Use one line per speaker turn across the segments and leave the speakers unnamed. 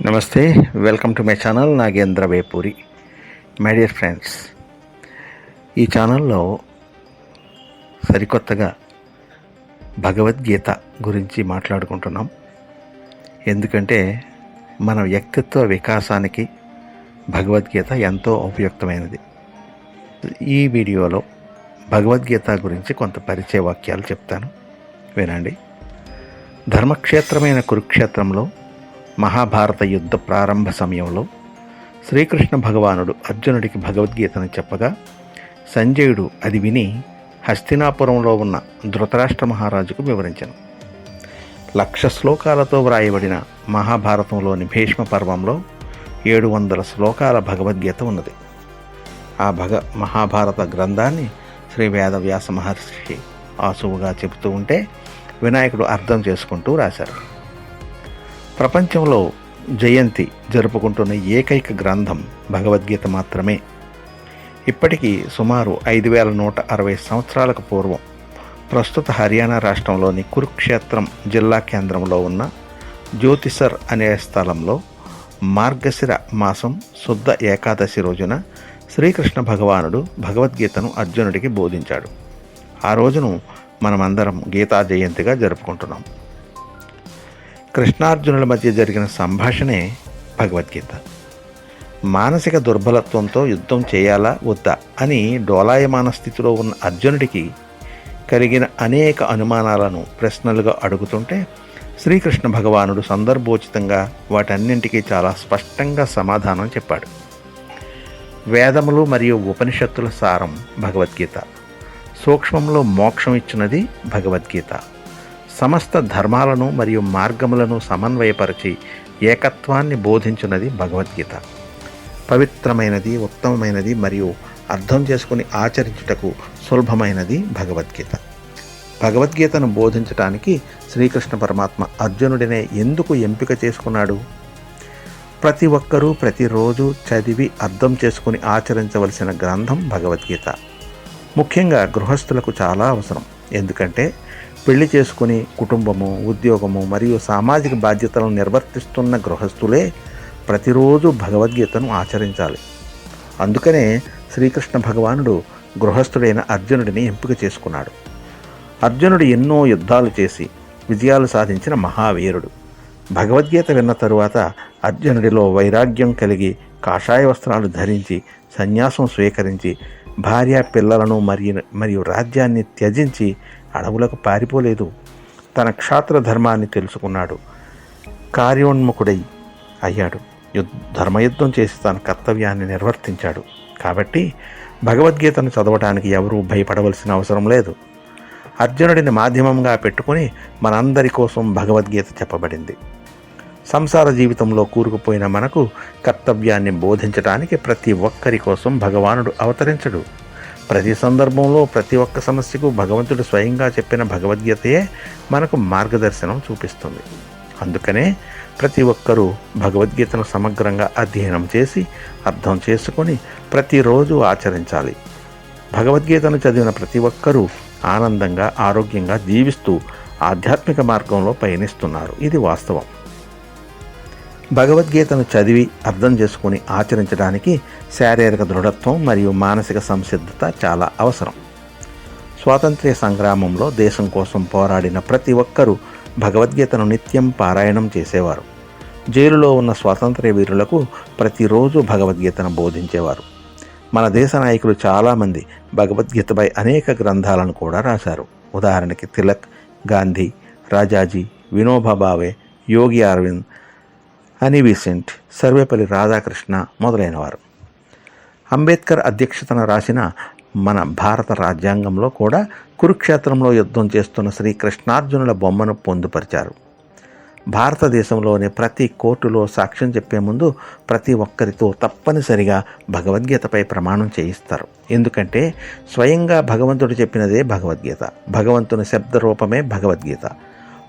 నమస్తే, welcome to my channel Nagendra Vepuri. My dear friends, ఈ ఛానల్లో సరికొత్తగా భగవద్గీత గురించి మాట్లాడుకుంటున్నాం. ఎందుకంటే మన వ్యక్తిత్వ వికాసానికి భగవద్గీత ఎంతో ఉపయుక్తమైనది. ఈ వీడియోలో భగవద్గీత గురించి కొంత పరిచయ వాక్యాలు చెప్తాను, వినండి. ధర్మక్షేత్రమైన కురుక్షేత్రంలో మహాభారత యుద్ధ ప్రారంభ సమయంలో శ్రీకృష్ణ భగవానుడు అర్జునుడికి భగవద్గీతను చెప్పగా సంజయుడు అది విని హస్తినాపురంలో ఉన్న ధృతరాష్ట్ర మహారాజుకు వివరించాను. 1,00,000 శ్లోకాలతో వ్రాయబడిన మహాభారతంలోని భీష్మ పర్వంలో 700 శ్లోకాల భగవద్గీత ఉన్నది. ఆ మహాభారత గ్రంథాన్ని శ్రీ వేదవ్యాస మహర్షి ఆసువుగా చెబుతూ ఉంటే వినాయకుడు అర్థం చేసుకుంటూ రాశారు. ప్రపంచంలో జయంతి జరుపుకుంటున్న ఏకైక గ్రంథం భగవద్గీత మాత్రమే. ఇప్పటికీ సుమారు 5,160 సంవత్సరాలకు పూర్వం ప్రస్తుత హర్యానా రాష్ట్రంలోని కురుక్షేత్రం జిల్లా కేంద్రంలో ఉన్న జ్యోతిసర్ అనే స్థలంలో మార్గశిర మాసం శుద్ధ ఏకాదశి రోజున శ్రీకృష్ణ భగవానుడు భగవద్గీతను అర్జునుడికి బోధించాడు. ఆ రోజును మనమందరం గీతా జయంతిగా జరుపుకుంటున్నాం. కృష్ణార్జునుల మధ్య జరిగిన సంభాషణే భగవద్గీత. మానసిక దుర్బలత్వంతో యుద్ధం చేయాలా వద్దా అని డోలాయమాన స్థితిలో ఉన్న అర్జునుడికి కలిగిన అనేక అనుమానాలను ప్రశ్నలుగా అడుగుతుంటే శ్రీకృష్ణ భగవానుడు సందర్భోచితంగా వాటన్నింటికీ చాలా స్పష్టంగా సమాధానం చెప్పాడు. వేదములు మరియు ఉపనిషత్తుల సారం భగవద్గీత. సూక్ష్మంలో మోక్షం ఇచ్చినది భగవద్గీత. సమస్త ధర్మాలను మరియు మార్గములను సమన్వయపరిచి ఏకత్వాన్ని బోధించున్నది భగవద్గీత. పవిత్రమైనది, ఉత్తమమైనది మరియు అర్థం చేసుకుని ఆచరించుటకు సులభమైనది భగవద్గీత. భగవద్గీతను బోధించటానికి శ్రీకృష్ణ పరమాత్మ అర్జునుడినే ఎందుకు ఎంపిక చేసుకున్నాడు? ప్రతి ఒక్కరూ ప్రతిరోజు చదివి అర్థం చేసుకుని ఆచరించవలసిన గ్రంథం భగవద్గీత. ముఖ్యంగా గృహస్థులకు చాలా అవసరం. ఎందుకంటే పెళ్లి చేసుకుని కుటుంబము, ఉద్యోగము మరియు సామాజిక బాధ్యతలను నిర్వర్తిస్తున్న గృహస్థులే ప్రతిరోజు భగవద్గీతను ఆచరించాలి. అందుకనే శ్రీకృష్ణ భగవానుడు గృహస్థుడైన అర్జునుడిని ఎంపిక చేసుకున్నాడు. అర్జునుడు ఎన్నో యుద్ధాలు చేసి విజయాలు సాధించిన మహావీరుడు. భగవద్గీత విన్న తరువాత అర్జునుడిలో వైరాగ్యం కలిగి కాషాయ వస్త్రాలు ధరించి సన్యాసం స్వీకరించి భార్య పిల్లలను మరియు రాజ్యాన్ని త్యజించి అడవులకు పారిపోలేదు. తన క్షాత్ర ధర్మాన్ని తెలుసుకున్నాడు. కార్యోన్ముఖుడై అయ్యాడు. ధర్మయుద్ధం చేసి తన కర్తవ్యాన్ని నిర్వర్తించాడు. కాబట్టి భగవద్గీతను చదవటానికి ఎవరూ భయపడవలసిన అవసరం లేదు. అర్జునుడిని మాధ్యమంగా పెట్టుకుని మనందరి కోసం భగవద్గీత చెప్పబడింది. సంసార జీవితంలో కూరుకుపోయిన మనకు కర్తవ్యాన్ని బోధించడానికి ప్రతి ఒక్కరి కోసం భగవానుడు అవతరించడు. ప్రతి సందర్భంలో ప్రతి ఒక్క సమస్యకు భగవంతుడు స్వయంగా చెప్పిన భగవద్గీతయే మనకు మార్గదర్శనం చూపిస్తుంది. అందుకనే ప్రతి ఒక్కరూ భగవద్గీతను సమగ్రంగా అధ్యయనం చేసి అర్థం చేసుకొని ప్రతిరోజు ఆచరించాలి. భగవద్గీతను చదివిన ప్రతి ఒక్కరూ ఆనందంగా, ఆరోగ్యంగా జీవిస్తూ ఆధ్యాత్మిక మార్గంలో పయనిస్తున్నారు. ఇది వాస్తవం. భగవద్గీతను చదివి అర్థం చేసుకుని ఆచరించడానికి శారీరక దృఢత్వం మరియు మానసిక సంసిద్ధత చాలా అవసరం. స్వాతంత్ర్య సంగ్రామంలో దేశం కోసం పోరాడిన ప్రతి ఒక్కరూ భగవద్గీతను నిత్యం పారాయణం చేసేవారు. జైలులో ఉన్న స్వాతంత్ర్య వీరులకు ప్రతిరోజు భగవద్గీతను బోధించేవారు. మన దేశ నాయకులు చాలామంది భగవద్గీతపై అనేక గ్రంథాలను కూడా రాశారు. ఉదాహరణకి తిలక్, గాంధీ, రాజాజీ, వినోబా భావే, యోగి అరవింద్, అని బెసెంట్, సర్వేపల్లి రాధాకృష్ణ మొదలైనవారు. అంబేద్కర్ అధ్యక్షతన రాసిన మన భారత రాజ్యాంగంలో కూడా కురుక్షేత్రంలో యుద్ధం చేస్తున్న శ్రీకృష్ణార్జునుల బొమ్మను పొందుపరిచారు. భారతదేశంలోని ప్రతి కోర్టులో సాక్ష్యం చెప్పే ముందు ప్రతి ఒక్కరితో తప్పనిసరిగా భగవద్గీతపై ప్రమాణం చేయిస్తారు. ఎందుకంటే స్వయంగా భగవంతుడు చెప్పినదే భగవద్గీత. భగవంతుని శబ్దరూపమే భగవద్గీత.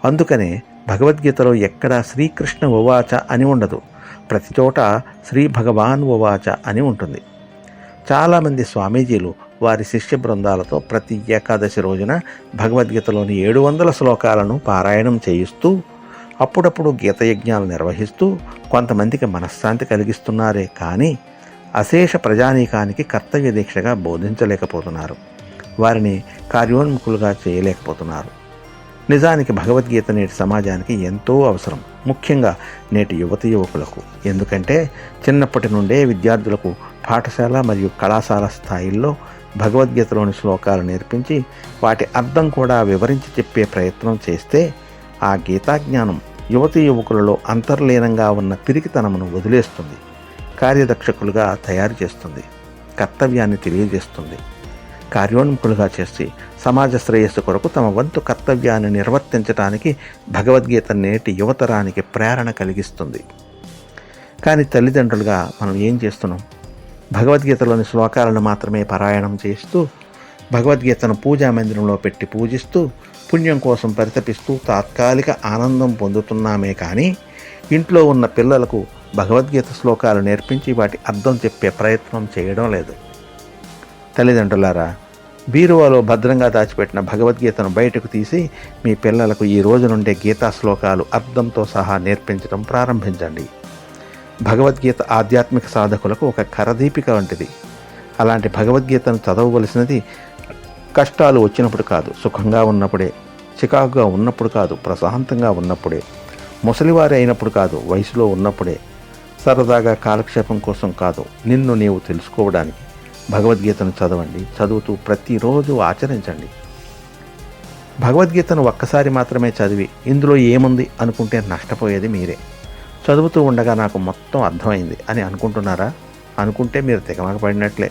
అందుకనే భగవద్గీతలో ఎక్కడా శ్రీకృష్ణ ఉవాచ అని ఉండదు. ప్రతి చోట శ్రీ భగవాన్ ఉవాచ అని ఉంటుంది. చాలామంది స్వామీజీలు వారి శిష్య బృందాలతో ప్రతి ఏకాదశి రోజున భగవద్గీతలోని 700 శ్లోకాలను పారాయణం చేయిస్తూ అప్పుడప్పుడు గీతయజ్ఞాలు నిర్వహిస్తూ కొంతమందికి మనశ్శాంతి కలిగిస్తున్నారే కానీ అశేష ప్రజానీకానికి కర్తవ్య దీక్షగా బోధించలేకపోతున్నారు. వారిని కార్యోన్ముఖులుగా చేయలేకపోతున్నారు. నిజానికి భగవద్గీత నేటి సమాజానికి ఎంతో అవసరం, ముఖ్యంగా నేటి యువతి యువకులకు. ఎందుకంటే చిన్నప్పటి నుండే విద్యార్థులకు పాఠశాల మరియు కళాశాల స్థాయిల్లో భగవద్గీతలోని శ్లోకాలు నేర్పించి వాటి అర్థం కూడా వివరించి చెప్పే ప్రయత్నం చేస్తే ఆ గీతాజ్ఞానం యువతి యువకులలో అంతర్లీనంగా ఉన్న పిరికితనమును వదిలేస్తుంది, కార్యదక్షకులుగా తయారు చేస్తుంది, కర్తవ్యాన్ని తెలియజేస్తుంది, కార్యోన్ముఖులుగా చేసి సమాజ శ్రేయస్సు కొరకు తమ వంతు కర్తవ్యాన్ని నిర్వర్తించడానికి భగవద్గీత నేటి యువతరానికి ప్రేరణ కలిగిస్తుంది. కానీ తల్లిదండ్రులుగా మనం ఏం చేస్తున్నాం? భగవద్గీతలోని శ్లోకాలను మాత్రమే పారాయణం చేస్తూ, భగవద్గీతను పూజా మందిరంలో పెట్టి పూజిస్తూ, పుణ్యం కోసం పరితపిస్తూ తాత్కాలిక ఆనందం పొందుతున్నామే కానీ ఇంట్లో ఉన్న పిల్లలకు భగవద్గీత శ్లోకాలు నేర్పించి వాటి అర్థం చెప్పే ప్రయత్నం చేయడం లేదు. తల్లిదండ్రులారా, బీరువాలో భద్రంగా దాచిపెట్టిన భగవద్గీతను బయటకు తీసి మీ పిల్లలకు ఈ రోజు నుండే గీతా శ్లోకాలు అర్థంతో సహా నేర్పించడం ప్రారంభించండి. భగవద్గీత ఆధ్యాత్మిక సాధకులకు ఒక కరదీపిక వంటిది. అలాంటి భగవద్గీతను చదవవలసినది కష్టాలు వచ్చినప్పుడు కాదు, సుఖంగా ఉన్నప్పుడే, చికాకుగా ఉన్నప్పుడు కాదు, ప్రశాంతంగా ఉన్నప్పుడే, ముసలివారి అయినప్పుడు కాదు, వయసులో ఉన్నప్పుడే, సరదాగా కాలక్షేపం కోసం కాదు, నిన్ను నీవు తెలుసుకోవడానికి భగవద్గీతను చదవండి. చదువుతూ ప్రతిరోజు ఆచరించండి. భగవద్గీతను ఒక్కసారి మాత్రమే చదివి ఇందులో ఏముంది అనుకుంటే నష్టపోయేది మీరే. చదువుతూ ఉండగా నాకు మొత్తం అర్థమైంది అని అనుకుంటున్నారా? అనుకుంటే మీరు తెగమగపడినట్లే.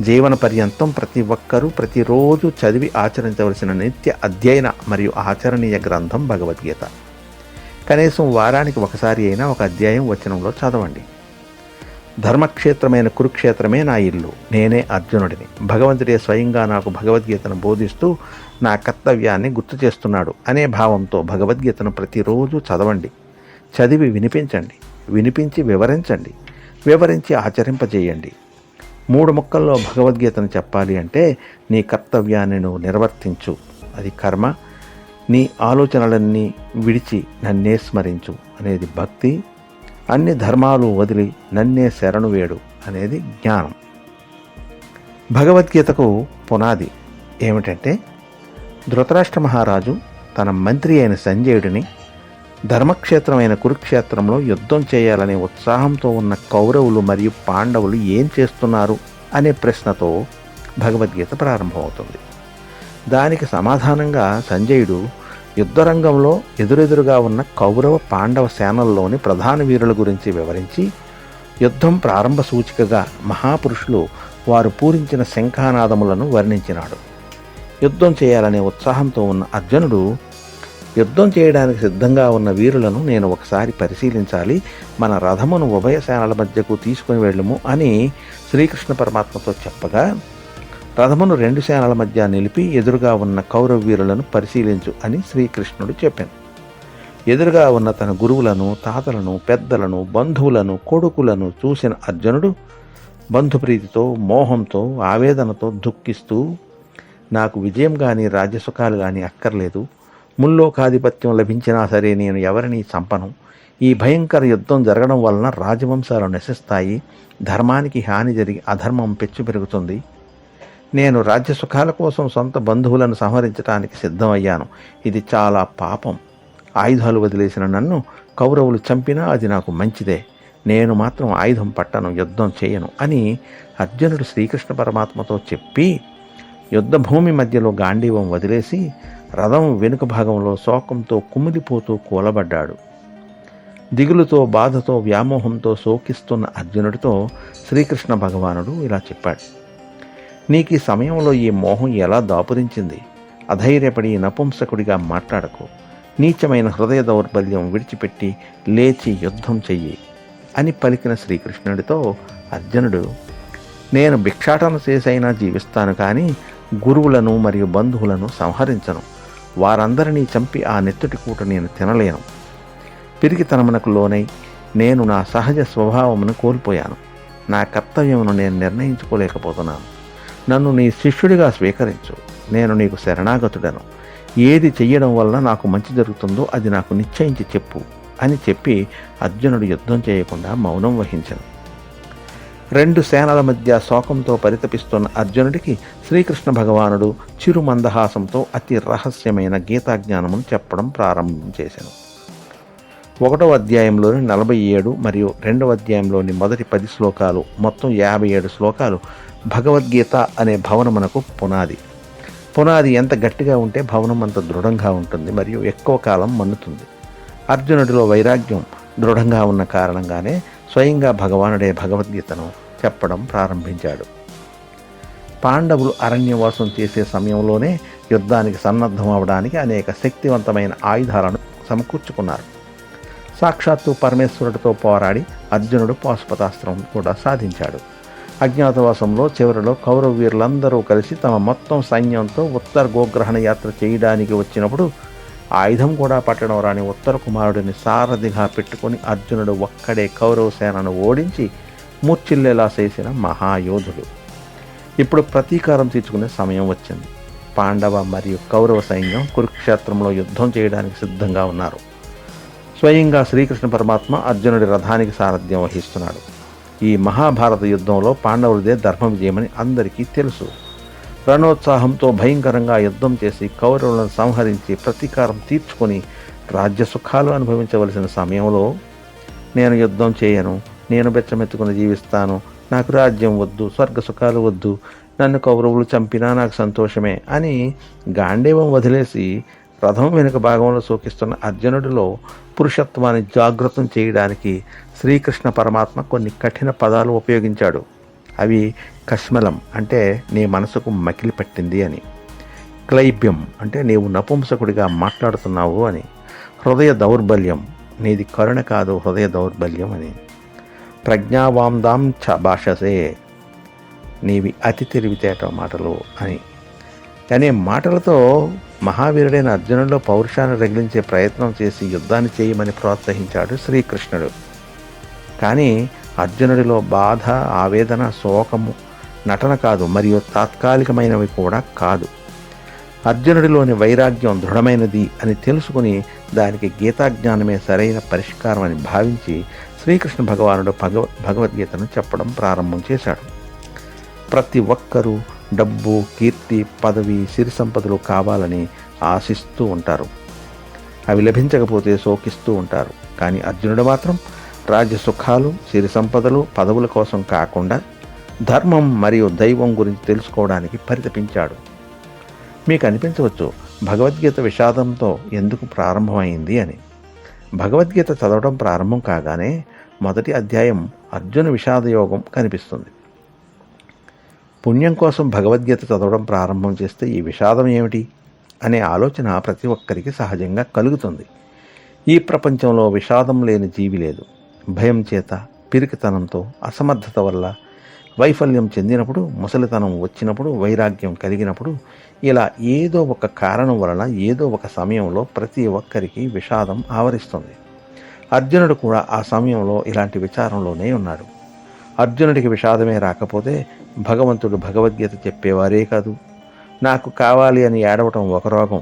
జీవన పర్యంతం ప్రతి ఒక్కరూ ప్రతిరోజు చదివి ఆచరించవలసిన నిత్య అధ్యయన మరియు ఆచరణీయ గ్రంథం భగవద్గీత. కనీసం వారానికి ఒకసారి అయినా ఒక అధ్యాయం వచనంలో చదవండి. ధర్మక్షేత్రమైన కురుక్షేత్రమే నా ఇల్లు, నేనే అర్జునుడిని. భగవంతుడే స్వయంగా నాకు భగవద్గీతను బోధిస్తూ నా కర్తవ్యాన్ని గుర్తు చేస్తున్నాడు అనే భావంతో భగవద్గీతను ప్రతిరోజు చదవండి. చదివి వినిపించండి, వినిపించి వివరించండి, వివరించి ఆచరింపజేయండి. 3 ముక్కల్లో భగవద్గీతను చెప్పాలి అంటే నీ కర్తవ్యాన్ని నువ్వు నిర్వర్తించు, అది కర్మ. నీ ఆలోచనలన్నీ విడిచి నన్నే స్మరించు అనేది భక్తి. అన్ని ధర్మాలు వదిలి నన్నే శరణు వేడు అనేది జ్ఞానం. భగవద్గీతకు పునాది ఏమిటంటే, ధృతరాష్ట్ర మహారాజు తన మంత్రి అయిన సంజయుడిని ధర్మక్షేత్రమైన కురుక్షేత్రంలో యుద్ధం చేయాలనే ఉత్సాహంతో ఉన్న కౌరవులు మరియు పాండవులు ఏం చేస్తున్నారు అనే ప్రశ్నతో భగవద్గీత ప్రారంభమవుతుంది. దానికి సమాధానంగా సంజయుడు యుద్ధరంగంలో ఎదురెదురుగా ఉన్న కౌరవ పాండవ సేనల్లోని ప్రధాన వీరుల గురించి వివరించి, యుద్ధం ప్రారంభ సూచికగా మహాపురుషులు వారు పూరించిన శంఖానాదములను వర్ణించినాడు. యుద్ధం చేయాలనే ఉత్సాహంతో ఉన్న అర్జునుడు, యుద్ధం చేయడానికి సిద్ధంగా ఉన్న వీరులను నేను ఒకసారి పరిశీలించాలి, మన రథమును ఉభయ సేనల మధ్యకు తీసుకుని వెళ్ళము అని శ్రీకృష్ణ పరమాత్మతో చెప్పగా, రథమును 2 సేనల మధ్య నిలిపి ఎదురుగా ఉన్న కౌరవ వీరులను పరిశీలించు అని శ్రీకృష్ణుడు చెప్పాను. ఎదురుగా ఉన్న తన గురువులను, తాతలను, పెద్దలను, బంధువులను, కొడుకులను చూసిన అర్జునుడు బంధుప్రీతితో, మోహంతో, ఆవేదనతో దుఃఖిస్తూ, నాకు విజయం కానీ రాజ్యసుఖాలు కానీ అక్కర్లేదు, ముల్లోకాధిపత్యం లభించినా సరే నేను ఎవరిని చంపను, ఈ భయంకర యుద్ధం జరగడం వలన రాజవంశాలు నశిస్తాయి, ధర్మానికి హాని జరిగి అధర్మం పెచ్చు పెరుగుతుంది, నేను రాజ్యసుఖాల కోసం సొంత బంధువులను సంహరించడానికి సిద్ధమయ్యాను, ఇది చాలా పాపం, ఆయుధాలు వదిలేసిన నన్ను కౌరవులు చంపినా అది నాకు మంచిదే, నేను మాత్రం ఆయుధం పట్టను, యుద్ధం చేయను అని అర్జునుడు శ్రీకృష్ణ పరమాత్మతో చెప్పి యుద్ధభూమి మధ్యలో గాంధీవం వదిలేసి రథం వెనుక భాగంలో శోకంతో కుమిలిపోతూ కూలబడ్డాడు. దిగులుతో, బాధతో, వ్యామోహంతో శోకిస్తున్న అర్జునుడితో శ్రీకృష్ణ భగవానుడు ఇలా చెప్పాడు, నీకు ఈ సమయంలో ఈ మోహం ఎలా దాపురించింది? అధైర్యపడి నపుంసకుడిగా మాట్లాడకు, నీచమైన హృదయ దౌర్బల్యం విడిచిపెట్టి లేచి యుద్ధం చెయ్యి అని పలికిన శ్రీకృష్ణుడితో అర్జునుడు, నేను భిక్షాటన చేసైనా జీవిస్తాను కానీ గురువులను మరియు బంధువులను సంహరించను, వారందరినీ చంపి ఆ నెత్తుటి కూట నేను తినలేను, పిరికితనమునకు లోనై నేను నా సహజ స్వభావమును కోల్పోయాను, నా కర్తవ్యమును నేను నిర్ణయించుకోలేకపోతున్నాను, నన్ను నీ శిష్యుడిగా స్వీకరించు, నేను నీకు శరణాగతుడను, ఏది చెయ్యడం వలన నాకు మంచి జరుగుతుందో అది నాకు నిశ్చయించి చెప్పు అని చెప్పి అర్జునుడు యుద్ధం చేయకుండా మౌనం వహించను. 2 సేనల మధ్య శోకంతో పరితపిస్తున్న అర్జునుడికి శ్రీకృష్ణ భగవానుడు చిరు మందహాసంతో అతి రహస్యమైన గీతాజ్ఞానమును చెప్పడం ప్రారంభం చేశాను. 1వ అధ్యాయంలోని 47 మరియు 2వ అధ్యాయంలోని మొదటి 10 శ్లోకాలు, మొత్తం 57 శ్లోకాలు భగవద్గీత అనే భవనమునకు పునాది. పునాది ఎంత గట్టిగా ఉంటే భవనం అంత దృఢంగా ఉంటుంది మరియు ఎక్కువ కాలం మన్నుతుంది. అర్జునుడిలో వైరాగ్యం దృఢంగా ఉన్న కారణంగానే స్వయంగా భగవానుడే భగవద్గీతను చెప్పడం ప్రారంభించాడు. పాండవులు అరణ్యవాసం చేసే సమయంలోనే యుద్ధానికి సన్నద్ధం అవడానికి అనేక శక్తివంతమైన ఆయుధాలను సమకూర్చుకున్నారు. సాక్షాత్తు పరమేశ్వరుడితో పోరాడి అర్జునుడు పాశుపతాస్త్రం కూడా సాధించాడు. అజ్ఞాతవాసంలో చివరిలో కౌరవ వీరులందరూ కలిసి తమ మొత్తం సైన్యంతో ఉత్తర గోగ్రహణ యాత్ర చేయడానికి వచ్చినప్పుడు ఆయుధం కూడా పట్టడం రాని ఉత్తర కుమారుడిని సారథిగా పెట్టుకుని అర్జునుడు ఒక్కడే కౌరవ సేనను ఓడించి మూర్చిల్లేలా చేసిన మహాయోధుడు. ఇప్పుడు ప్రతీకారం తీర్చుకునే సమయం వచ్చింది. పాండవ మరియు కౌరవ సైన్యం కురుక్షేత్రంలో యుద్ధం చేయడానికి సిద్ధంగా ఉన్నారు. స్వయంగా శ్రీకృష్ణ పరమాత్మ అర్జునుడి రథానికి సారథ్యం వహిస్తున్నాడు. ఈ మహాభారత యుద్ధంలో పాండవులదే ధర్మ విజయమని అందరికీ తెలుసు. రణోత్సాహంతో భయంకరంగా యుద్ధం చేసి కౌరవులను సంహరించి ప్రతీకారం తీర్చుకొని రాజ్యసుఖాలు అనుభవించవలసిన సమయంలో నేను యుద్ధం చేయను, నేను బెచ్చమెత్తుకుని జీవిస్తాను, నాకు రాజ్యం వద్దు, స్వర్గ సుఖాలు వద్దు, నన్ను కౌరవులు చంపినా నాకు సంతోషమే అని గాండీవం వదిలేసి రథం వెనుక భాగంలో సూకిస్తున్న అర్జునుడిలో పురుషత్వాన్ని జాగృతం చేయడానికి శ్రీకృష్ణ పరమాత్మ కొన్ని కఠిన పదాలు ఉపయోగించాడు. అవి కష్మలం అంటే నీ మనసుకు మకిలి పట్టింది అని, క్లైబ్యం అంటే నీవు నపుంసకుడిగా మాట్లాడుతున్నావు అని, హృదయ దౌర్బల్యం నీది కరుణ కాదు హృదయ దౌర్బల్యం అని, ప్రజ్ఞావాందాం చ భాషసే నీవి అతి తెలివితేట మాటలు అని అనే మాటలతో మహావీరుడైన అర్జునుడిలో పౌరుషాన్ని రగిలించే ప్రయత్నం చేసి యుద్ధాన్ని చేయమని ప్రోత్సహించాడు శ్రీకృష్ణుడు. కానీ అర్జునుడిలో బాధ, ఆవేదన, శోకము నటన కాదు మరియు తాత్కాలికమైనవి కూడా కాదు. అర్జునుడిలోని వైరాగ్యం దృఢమైనది అని తెలుసుకుని దానికి గీతాజ్ఞానమే సరైన పరిష్కారం అని భావించి శ్రీకృష్ణ భగవానుడు భగవద్గీతను చెప్పడం ప్రారంభం చేశాడు. ప్రతి ఒక్కరూ డబ్బు, కీర్తి, పదవి, సిరి సంపదలు కావాలని ఆశిస్తూ ఉంటారు. అవి లభించకపోతే శోకిస్తూ ఉంటారు. కానీ అర్జునుడు మాత్రం రాజ్య సుఖాలు, సిరి సంపదలు, పదవుల కోసం కాకుండా ధర్మం మరియు దైవం గురించి తెలుసుకోవడానికి పరితపించాడు. మీకు అనిపించవచ్చు భగవద్గీత విషాదంతో ఎందుకు ప్రారంభమైంది అని. భగవద్గీత చదవడం ప్రారంభం కాగానే మొదటి అధ్యాయం అర్జున విషాదయోగం కనిపిస్తుంది. పుణ్యం కోసం భగవద్గీత చదవడం ప్రారంభం చేస్తే ఈ విషాదం ఏమిటి అనే ఆలోచన ప్రతి ఒక్కరికి సహజంగా కలుగుతుంది. ఈ ప్రపంచంలో విషాదం లేని జీవి లేదు. భయం చేత, పిరికితనంతో, అసమర్థత వల్ల, వైఫల్యం చెందినప్పుడు, ముసలితనం వచ్చినప్పుడు, వైరాగ్యం కలిగినప్పుడు ఇలా ఏదో ఒక కారణం వలన ఏదో ఒక సమయంలో ప్రతి ఒక్కరికి విషాదం ఆవరిస్తుంది. అర్జునుడు కూడా ఆ సమయంలో ఇలాంటి విచారంలోనే ఉన్నాడు. అర్జునుడికి విషాదమే రాకపోతే భగవంతుడు భగవద్గీత చెప్పేవారే కాదు. నాకు కావాలి అని ఏడవటం ఒక రోగం,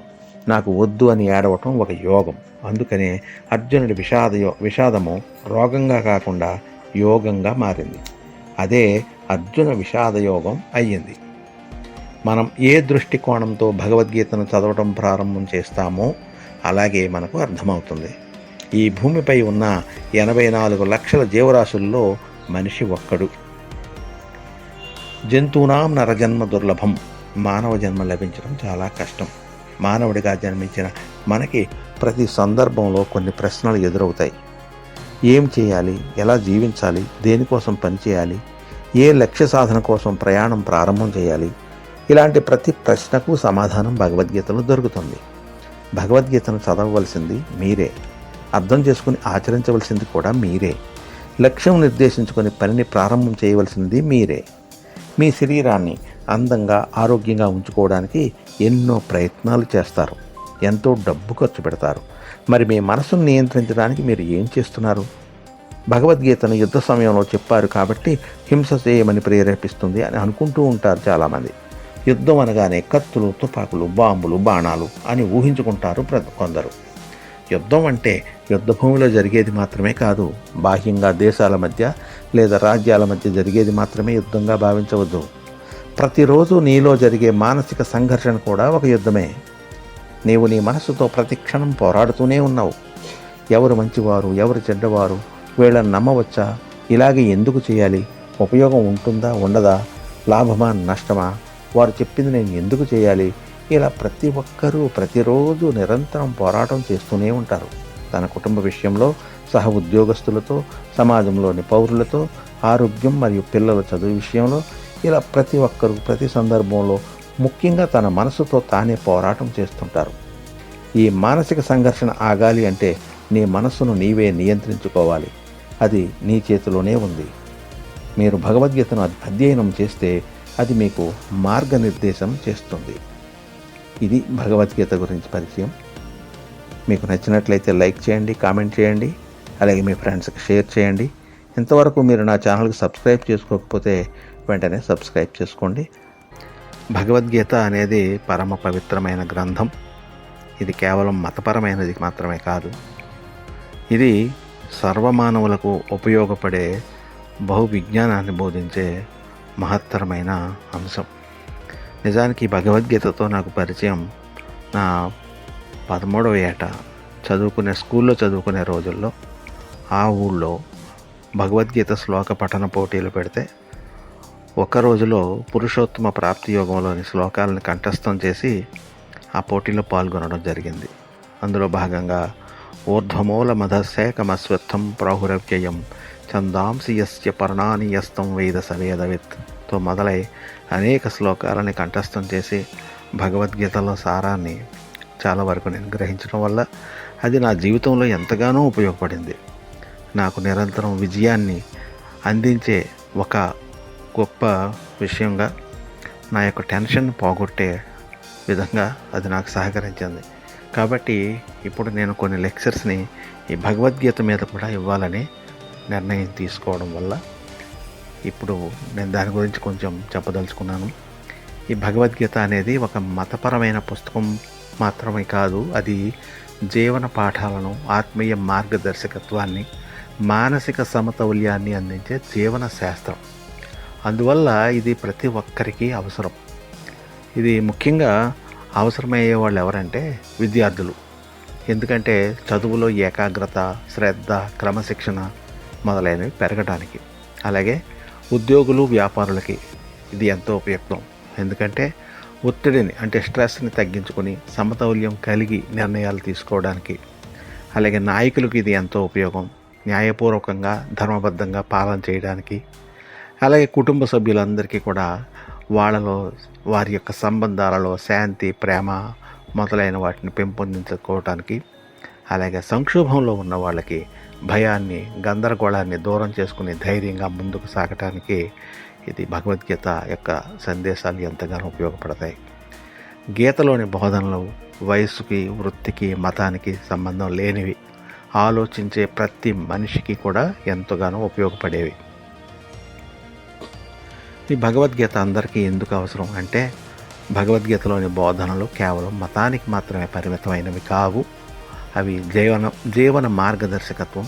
నాకు వద్దు అని ఏడవటం ఒక యోగం. అందుకనే అర్జునుడి విషాదము రోగంగా కాకుండా యోగంగా మారింది. అదే అర్జున విషాదయోగం అయ్యింది. మనం ఏ దృష్టికోణంతో భగవద్గీతను చదవటం ప్రారంభం చేస్తామో అలాగే మనకు అర్థమవుతుంది. ఈ భూమిపై ఉన్న 84 లక్షల జీవరాశుల్లో మనిషి ఒక్కడు. జంతువునాం నరజన్మ దుర్లభం. మానవ జన్మ లభించడం చాలా కష్టం. మానవుడిగా జన్మించిన మనకి ప్రతి సందర్భంలో కొన్ని ప్రశ్నలు ఎదురవుతాయి. ఏం చేయాలి, ఎలా జీవించాలి, దేనికోసం పనిచేయాలి, ఏ లక్ష్య సాధన కోసం ప్రయాణం ప్రారంభం చేయాలి, ఇలాంటి ప్రతి ప్రశ్నకు సమాధానం భగవద్గీతలో దొరుకుతుంది. భగవద్గీతను చదవవలసింది మీరే, అర్థం చేసుకుని ఆచరించవలసింది కూడా మీరే, లక్ష్యం నిర్దేశించుకొని పనిని ప్రారంభం చేయవలసింది మీరే. మీ శరీరాన్ని అందంగా, ఆరోగ్యంగా ఉంచుకోవడానికి ఎన్నో ప్రయత్నాలు చేస్తారు, ఎంతో డబ్బు ఖర్చు పెడతారు. మరి మీ మనసును నియంత్రించడానికి మీరు ఏం చేస్తున్నారు? భగవద్గీతను యుద్ధ సమయంలో చెప్పారు కాబట్టి హింస చేయమని ప్రేరేపిస్తుంది అని అనుకుంటూ ఉంటారు చాలామంది. యుద్ధం అనగానే కత్తులు, తుపాకులు, బాంబులు, బాణాలు అని ఊహించుకుంటారు కొందరు. యుద్ధం అంటే యుద్ధభూమిలో జరిగేది మాత్రమే కాదు, బాహ్యంగా దేశాల మధ్య లేదా రాజ్యాల మధ్య జరిగేది మాత్రమే యుద్ధంగా భావించవద్దు. ప్రతిరోజు నీలో జరిగే మానసిక సంఘర్షణ కూడా ఒక యుద్ధమే. నీవు నీ మనసుతో ప్రతి క్షణం పోరాడుతూనే ఉన్నావు. ఎవరు మంచివారు, ఎవరు చెడ్డవారు, వీళ్ళని నమ్మవచ్చా, ఇలాగే ఎందుకు చేయాలి, ఉపయోగం ఉంటుందా ఉండదా, లాభమా నష్టమా, వారు చెప్పింది నేను ఎందుకు చేయాలి, ఇలా ప్రతి ఒక్కరూ ప్రతిరోజు నిరంతరం పోరాటం చేస్తూనే ఉంటారు. తన కుటుంబ విషయంలో, సహ ఉద్యోగస్తులతో, సమాజంలోని పౌరులతో, ఆరోగ్యం మరియు పిల్లల చదువు విషయంలో, ఇలా ప్రతి ఒక్కరూ ప్రతి సందర్భంలో ముఖ్యంగా తన మనసుతో తానే పోరాటం చేస్తుంటారు. ఈ మానసిక సంఘర్షణ ఆగాలి అంటే నీ మనస్సును నీవే నియంత్రించుకోవాలి. అది నీ చేతిలోనే ఉంది. మీరు భగవద్గీతను అధ్యయనం చేస్తే అది మీకు మార్గనిర్దేశం చేస్తుంది. ఇది భగవద్గీత గురించి పరిచయం. మీకు నచ్చినట్లయితే లైక్ చేయండి, కామెంట్ చేయండి, అలాగే మీ ఫ్రెండ్స్కి షేర్ చేయండి. ఇంతవరకు మీరు నా ఛానల్కి సబ్స్క్రైబ్ చేసుకోకపోతే వెంటనే సబ్స్క్రైబ్ చేసుకోండి. భగవద్గీత అనేది పరమ పవిత్రమైన గ్రంథం. ఇది కేవలం మతపరమైనది మాత్రమే కాదు, ఇది సర్వమానవులకు ఉపయోగపడే బహువిజ్ఞానాన్ని బోధించే మహత్తరమైన అంశం. నిజానికి భగవద్గీతతో నాకు పరిచయం నా 13వ ఏట స్కూల్లో చదువుకునే రోజుల్లో ఆ ఊళ్ళో భగవద్గీత శ్లోక పఠన పోటీలు పెడితే ఒక రోజులో పురుషోత్తమ ప్రాప్తి యోగంలోని శ్లోకాలను కంఠస్థం చేసి ఆ పోటీలో పాల్గొనడం జరిగింది. అందులో భాగంగా ఊర్ధ్వమూల మధశేకమశ్వత్థం ప్రాహురవ్యయం ఛందాంసి యస్య పర్ణాని యస్తం వేద సవేదవిత్తో మొదలై అనేక శ్లోకాలని కంఠస్థం చేసి భగవద్గీతలో సారాన్ని చాలా వరకు నేను గ్రహించడం వల్ల అది నా జీవితంలో ఎంతగానో ఉపయోగపడింది. నాకు నిరంతరం విజయాన్ని అందించే ఒక గొప్ప విషయంగా, నా యొక్క టెన్షన్ పోగొట్టే విధంగా అది నాకు సహకరించింది. కాబట్టి ఇప్పుడు నేను కొన్ని లెక్చర్స్ని ఈ భగవద్గీత మీద కూడా ఇవ్వాలని నిర్ణయం తీసుకోవడం వల్ల ఇప్పుడు నేను దాని గురించి కొంచెం చెప్పదలుచుకున్నాను. ఈ భగవద్గీత అనేది ఒక మతపరమైన పుస్తకం మాత్రమే కాదు, అది జీవన పాఠాలను, ఆత్మీయ మార్గదర్శకత్వాన్ని, మానసిక సమతౌల్యాన్ని అందించే జీవన శాస్త్రం. అందువల్ల ఇది ప్రతి ఒక్కరికి అవసరం. ఇది ముఖ్యంగా అవసరమయ్యే వాళ్ళు ఎవరంటే విద్యార్థులు. ఎందుకంటే చదువులో ఏకాగ్రత, శ్రద్ధ, క్రమశిక్షణ మొదలైనవి పెరగడానికి. అలాగే ఉద్యోగులు, వ్యాపారులకి ఇది ఎంతో ఉపయుక్తం. ఎందుకంటే ఒత్తిడిని అంటే స్ట్రెస్ని తగ్గించుకొని సమతౌల్యం కలిగి నిర్ణయాలు తీసుకోవడానికి. అలాగే నాయకులకు ఇది ఎంతో ఉపయోగం, న్యాయపూర్వకంగా ధర్మబద్ధంగా పాలన చేయడానికి. అలాగే కుటుంబ సభ్యులందరికీ కూడా వారి యొక్క సంబంధాలలో శాంతి, ప్రేమ మొదలైన వాటిని పెంపొందించుకోవటానికి. అలాగే సంక్షోభంలో ఉన్న వాళ్ళకి భయాన్ని, గందరగోళాన్ని దూరం చేసుకుని ధైర్యంగా ముందుకు సాగటానికి ఇది భగవద్గీత యొక్క సందేశాలు ఎంతగానో ఉపయోగపడతాయి. గీతలోని బోధనలు వయస్సుకి, వృత్తికి, మతానికి సంబంధం లేనివి, ఆలోచించే ప్రతి మనిషికి కూడా ఎంతగానో ఉపయోగపడేవి. ఈ భగవద్గీత అందరికీ ఎందుకు అవసరం అంటే, భగవద్గీతలోని బోధనలు కేవలం మతానికి మాత్రమే పరిమితమైనవి కావు. అవి జీవన మార్గదర్శకత్వం,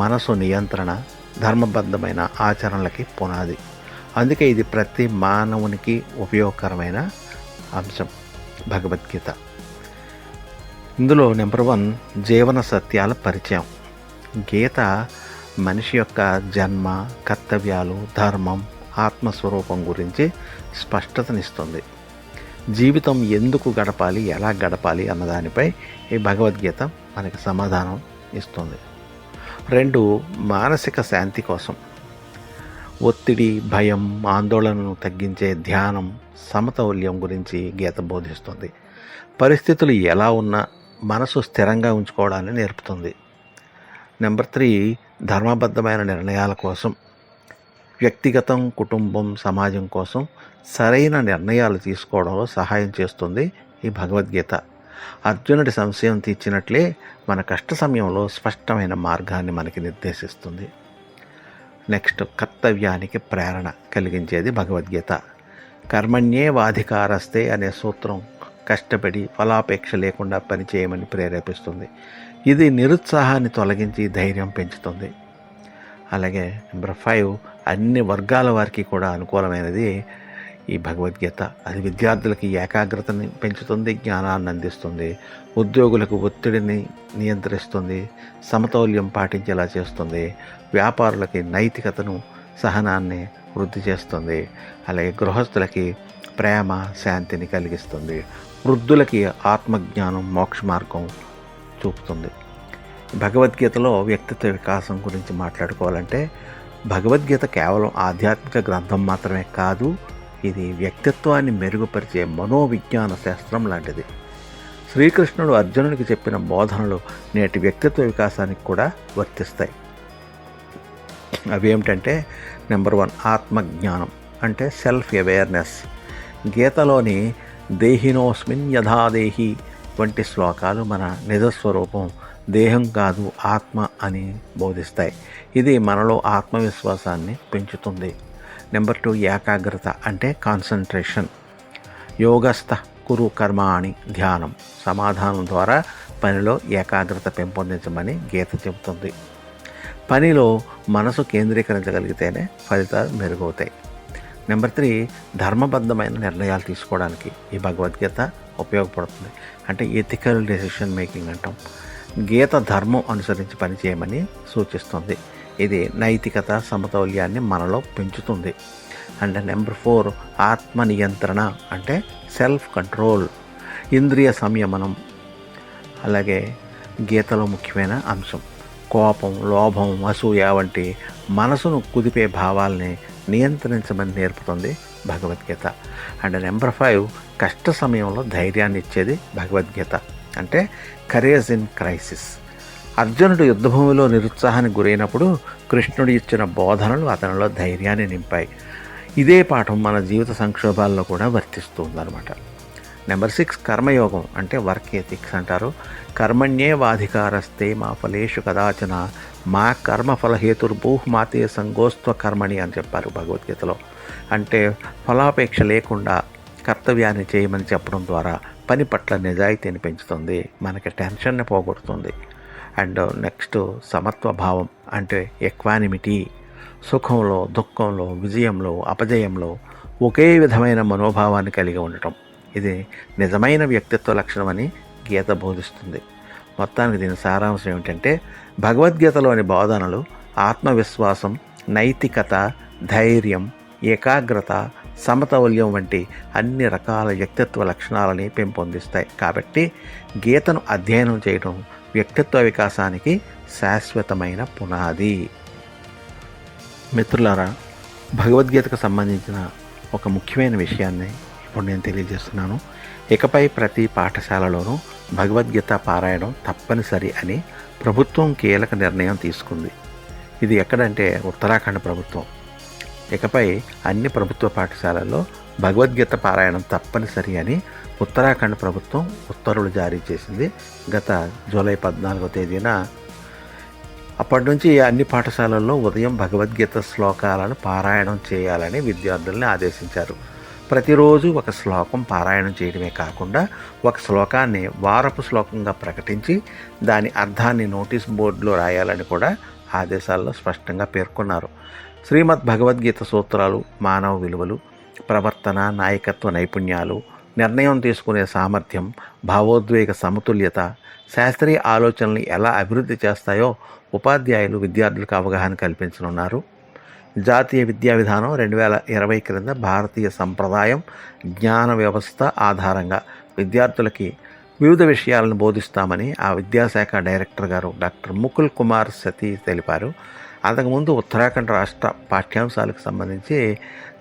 మనసు నియంత్రణ, ధర్మబద్ధమైన ఆచరణలకి పునాది. అందుకే ఇది ప్రతి మానవునికి ఉపయోగకరమైన అంశం భగవద్గీత. ఇందులో నెంబర్ 1 జీవన సత్యాల పరిచయం. గీత మనిషి యొక్క జన్మ, కర్తవ్యాలు, ధర్మం, ఆత్మస్వరూపం గురించి స్పష్టతనిస్తుంది. జీవితం ఎందుకు గడపాలి, ఎలా గడపాలి అన్నదానిపై ఈ భగవద్గీత మనకి సమాధానం ఇస్తుంది. 2 మానసిక శాంతి కోసం. ఒత్తిడి, భయం, ఆందోళనను తగ్గించే ధ్యానం, సమతౌల్యం గురించి గీత బోధిస్తుంది. పరిస్థితులు ఎలా ఉన్నా మనసు స్థిరంగా ఉంచుకోవడాన్ని నేర్పుతుంది. నెంబర్ 3 ధర్మబద్ధమైన నిర్ణయాల కోసం. వ్యక్తిగతం, కుటుంబం, సమాజం కోసం సరైన నిర్ణయాలు తీసుకోవడంలో సహాయం చేస్తుంది ఈ భగవద్గీత. అర్జునుడి సంశయం తీర్చినట్లే మన కష్ట సమయంలో స్పష్టమైన మార్గాన్ని మనకి నిర్దేశిస్తుంది. నెక్స్ట్ కర్తవ్యానికి ప్రేరణ కలిగించేది భగవద్గీత. కర్మణ్యేవాధికారస్తే అనే సూత్రం కష్టపడి ఫలాపేక్ష లేకుండా పనిచేయమని ప్రేరేపిస్తుంది. ఇది నిరుత్సాహాన్ని తొలగించి ధైర్యం పెంచుతుంది. అలాగే నెంబర్ 5, అన్ని వర్గాల వారికి కూడా అనుకూలమైనది ఈ భగవద్గీత. అది విద్యార్థులకి ఏకాగ్రతని పెంచుతుంది, జ్ఞానాన్ని అందిస్తుంది, ఉద్యోగులకు ఒత్తిడిని నియంత్రిస్తుంది, సమతౌల్యం పాటించేలా చేస్తుంది, వ్యాపారులకి నైతికతను, సహనాన్ని వృద్ధి చేస్తుంది, అలాగే గృహస్థులకి ప్రేమ, శాంతిని కలిగిస్తుంది, వృద్ధులకి ఆత్మజ్ఞానం, మోక్ష మార్గం చూపుతుంది. భగవద్గీతలో వ్యక్తిత్వ వికాసం గురించి మాట్లాడుకోవాలంటే భగవద్గీత కేవలం ఆధ్యాత్మిక గ్రంథం మాత్రమే కాదు, ఇది వ్యక్తిత్వాన్ని మెరుగుపరిచే మనోవిజ్ఞాన శాస్త్రం లాంటిది. శ్రీకృష్ణుడు అర్జునుడికి చెప్పిన బోధనలు నేటి వ్యక్తిత్వ వికాసానికి కూడా వర్తిస్తాయి. అవి ఏమిటంటే నెంబర్ 1, ఆత్మజ్ఞానం అంటే సెల్ఫ్ అవేర్నెస్. గీతలోని దేహినోస్మిన్ యథాదేహి వంటి శ్లోకాలు మన నిజస్వరూపం దేహం కాదు ఆత్మ అని బోధిస్తాయి. ఇది మనలో ఆత్మవిశ్వాసాన్ని పెంచుతుంది. నెంబర్ 2, ఏకాగ్రత అంటే కాన్సన్ట్రేషన్. యోగస్థ కురు కర్మాణి ధ్యానం. సమాధానం ద్వారా పనిలో ఏకాగ్రత పెంపొందించమని గీత చెబుతుంది. పనిలో మనసు కేంద్రీకరించగలిగితేనే ఫలితాలు మెరుగవుతాయి. నెంబర్ 3, ధర్మబద్ధమైన నిర్ణయాలు తీసుకోవడానికి ఈ భగవద్గీత ఉపయోగపడుతుంది. అంటే ఎథికల్ డెసిషన్ మేకింగ్ అంటాం. గీత ధర్మం అనుసరించి పనిచేయమని సూచిస్తుంది. ఇది నైతికత, సమతౌల్యాన్ని మనలో పెంచుతుంది. అండ్ నెంబర్ 4, ఆత్మ నియంత్రణ అంటే సెల్ఫ్ కంట్రోల్, ఇంద్రియ సంయమనం. అలాగే గీతలో ముఖ్యమైన అంశం కోపం, లోభం, అసూయ వంటి మనసును కుదిపే భావాల్ని నియంత్రించమని నేర్పుతుంది భగవద్గీత. అండ్ నెంబర్ 5, కష్ట సమయంలో ధైర్యాన్ని ఇచ్చేది భగవద్గీత అంటే కరేజ్ ఇన్ క్రైసిస్. అర్జునుడు యుద్ధభూమిలో నిరుత్సాహానికి గురైనప్పుడు కృష్ణుడు ఇచ్చిన బోధనలు అతనిలో ధైర్యాన్ని నింపాయి. ఇదే పాఠం మన జీవిత సంక్షోభాల్లో కూడా వర్తిస్తుందన్నమాట. నెంబర్ 6, కర్మయోగం అంటే వర్క్ ఎథిక్స్ అంటారు. కర్మణ్యేవాధికారస్తే మా ఫలేషు కదాచన మా కర్మఫలహేతుర్భూః మాతే సంగోస్త్వ కర్మణి అని చెప్పారు భగవద్గీతలో. అంటే ఫలాపేక్ష లేకుండా కర్తవ్యాన్ని చేయమని చెప్పడం ద్వారా పని పట్ల నిజాయితీని పెంచుతుంది, మనకి టెన్షన్ని పోగొడుతుంది. అండ్ నెక్స్ట్ సమత్వ భావం అంటే ఎక్వానిమిటీ. సుఖంలో, దుఃఖంలో, విజయంలో, అపజయంలో ఒకే విధమైన మనోభావాన్ని కలిగి ఉండటం. ఇది నిజమైన వ్యక్తిత్వ లక్షణమని గీత బోధిస్తుంది. మొత్తానికి దీని సారాంశం ఏమిటంటే భగవద్గీతలోని బోధనలు ఆత్మవిశ్వాసం, నైతికత, ధైర్యం, ఏకాగ్రత, సమతౌల్యం వంటి అన్ని రకాల వ్యక్తిత్వ లక్షణాలని పెంపొందిస్తాయి. కాబట్టి గీతను అధ్యయనం చేయడం వ్యక్తిత్వ వికాసానికి శాశ్వతమైన పునాది. మిత్రులారా, భగవద్గీతకు సంబంధించిన ఒక ముఖ్యమైన విషయాన్ని ఇప్పుడు నేను తెలియజేస్తున్నాను. ఇకపై ప్రతి పాఠశాలలోనూ భగవద్గీత పారాయణం తప్పనిసరి అని ప్రభుత్వం కీలక నిర్ణయం తీసుకుంది. ఇది ఎక్కడంటే ఉత్తరాఖండ్ ప్రభుత్వం. ఇకపై అన్ని ప్రభుత్వ పాఠశాలల్లో భగవద్గీత పారాయణం తప్పనిసరి అని ఉత్తరాఖండ్ ప్రభుత్వం ఉత్తర్వులు జారీ చేసింది గత జూలై 14వ తేదీన. అప్పటి నుంచి అన్ని పాఠశాలల్లో ఉదయం భగవద్గీత శ్లోకాలను పారాయణం చేయాలని విద్యార్థుల్ని ఆదేశించారు. ప్రతిరోజు ఒక శ్లోకం పారాయణం చేయడమే కాకుండా ఒక శ్లోకాన్ని వారపు శ్లోకంగా ప్రకటించి దాని అర్థాన్ని నోటీస్ బోర్డులో రాయాలని కూడా ఆదేశాల్లో స్పష్టంగా పేర్కొన్నారు. శ్రీమద్ భగవద్గీత సూత్రాలు మానవ విలువలు, ప్రవర్తన, నాయకత్వ నైపుణ్యాలు, నిర్ణయం తీసుకునే సామర్థ్యం, భావోద్వేగ సమతుల్యత, శాస్త్రీయ ఆలోచనల్ని ఎలా అభివృద్ధి చేస్తాయో ఉపాధ్యాయులు విద్యార్థులకు అవగాహన కల్పించనున్నారు. జాతీయ విద్యా విధానం 2020 క్రింద భారతీయ సంప్రదాయం, జ్ఞాన వ్యవస్థ ఆధారంగా విద్యార్థులకి వివిధ విషయాలను బోధిస్తామని ఆ విద్యాశాఖ డైరెక్టర్ గారు డాక్టర్ ముకుల్ కుమార్ సతీ తెలిపారు. అంతకుముందు ఉత్తరాఖండ్ రాష్ట్ర పాఠ్యాంశాలకు సంబంధించి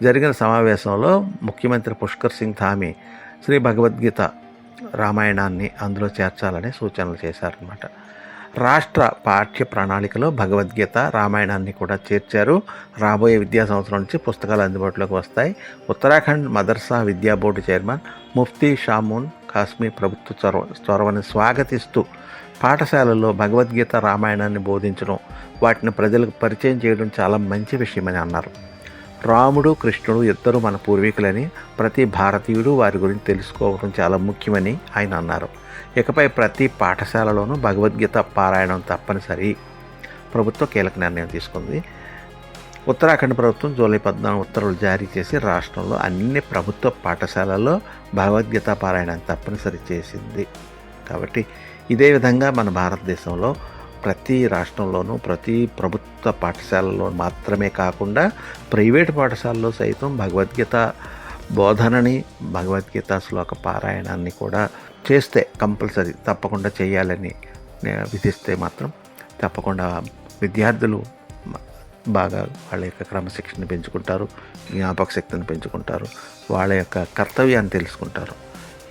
జరిగిన సమావేశంలో ముఖ్యమంత్రి పుష్కర్ సింగ్ ధామీ శ్రీ భగవద్గీత రామాయణాన్ని అందులో చేర్చాలని సూచనలు చేశారన్నమాట. రాష్ట్ర పాఠ్య ప్రణాళికలో భగవద్గీత, రామాయణాన్ని కూడా చేర్చారు. రాబోయే విద్యా సంవత్సరం నుంచి పుస్తకాలు అందుబాటులోకి వస్తాయి. ఉత్తరాఖండ్ మదర్సా విద్యా బోర్డు చైర్మన్ ముఫ్తీ షామూన్ కాశ్మీ ప్రభుత్వ చొరవని స్వాగతిస్తూ పాఠశాలల్లో భగవద్గీత, రామాయణాన్ని బోధించడం, వాటిని ప్రజలకు పరిచయం చేయడం చాలా మంచి విషయమని అన్నారు. రాముడు కృష్ణుడు ఇద్దరు మన పూర్వీకులని ప్రతి భారతీయుడు వారి గురించి తెలుసుకోవడం చాలా ముఖ్యమని ఆయన అన్నారు. ఇకపై ప్రతి పాఠశాలలోనూ భగవద్గీత పారాయణం తప్పనిసరి. ప్రభుత్వం కీలక నిర్ణయం తీసుకుంది. ఉత్తరాఖండ్ ప్రభుత్వం జూలై 14 ఉత్తర్వులు జారీ చేసి రాష్ట్రంలో అన్ని ప్రభుత్వ పాఠశాలల్లో భగవద్గీత పారాయణం తప్పనిసరి చేసింది. కాబట్టి ఇదే విధంగా మన భారతదేశంలో ప్రతి రాష్ట్రంలోనూ ప్రతి ప్రభుత్వ పాఠశాలలో మాత్రమే కాకుండా ప్రైవేటు పాఠశాలలో సైతం భగవద్గీత బోధనని, భగవద్గీత శ్లోక పారాయణాన్ని కూడా చేస్తే కంపల్సరీ తప్పకుండా చేయాలని విధిస్తే మాత్రం తప్పకుండా విద్యార్థులు బాగా వాళ్ళ యొక్క క్రమశిక్షణ పెంచుకుంటారు, జ్ఞాపక శక్తిని పెంచుకుంటారు, వాళ్ళ యొక్క కర్తవ్యాన్ని తెలుసుకుంటారు.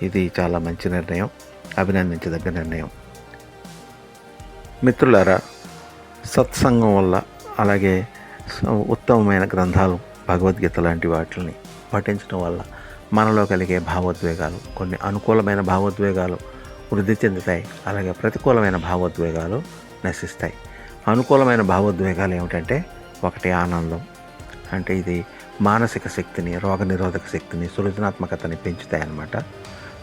ఇది చాలా మంచి నిర్ణయం, అభినందించదగ్గ నిర్ణయం. మిత్రులారా, సత్సంగం వల్ల అలాగే ఉత్తమమైన గ్రంథాలు భగవద్గీత లాంటి వాటిని పఠించడం వల్ల మనలో కలిగే భావోద్వేగాలు, కొన్ని అనుకూలమైన భావోద్వేగాలు వృద్ధి చెందుతాయి, అలాగే ప్రతికూలమైన భావోద్వేగాలు నశిస్తాయి. అనుకూలమైన భావోద్వేగాలు ఏమిటంటే, ఒకటి ఆనందం. అంటే ఇది మానసిక శక్తిని, రోగనిరోధక శక్తిని, సృజనాత్మకతని పెంచుతాయి అన్నమాట.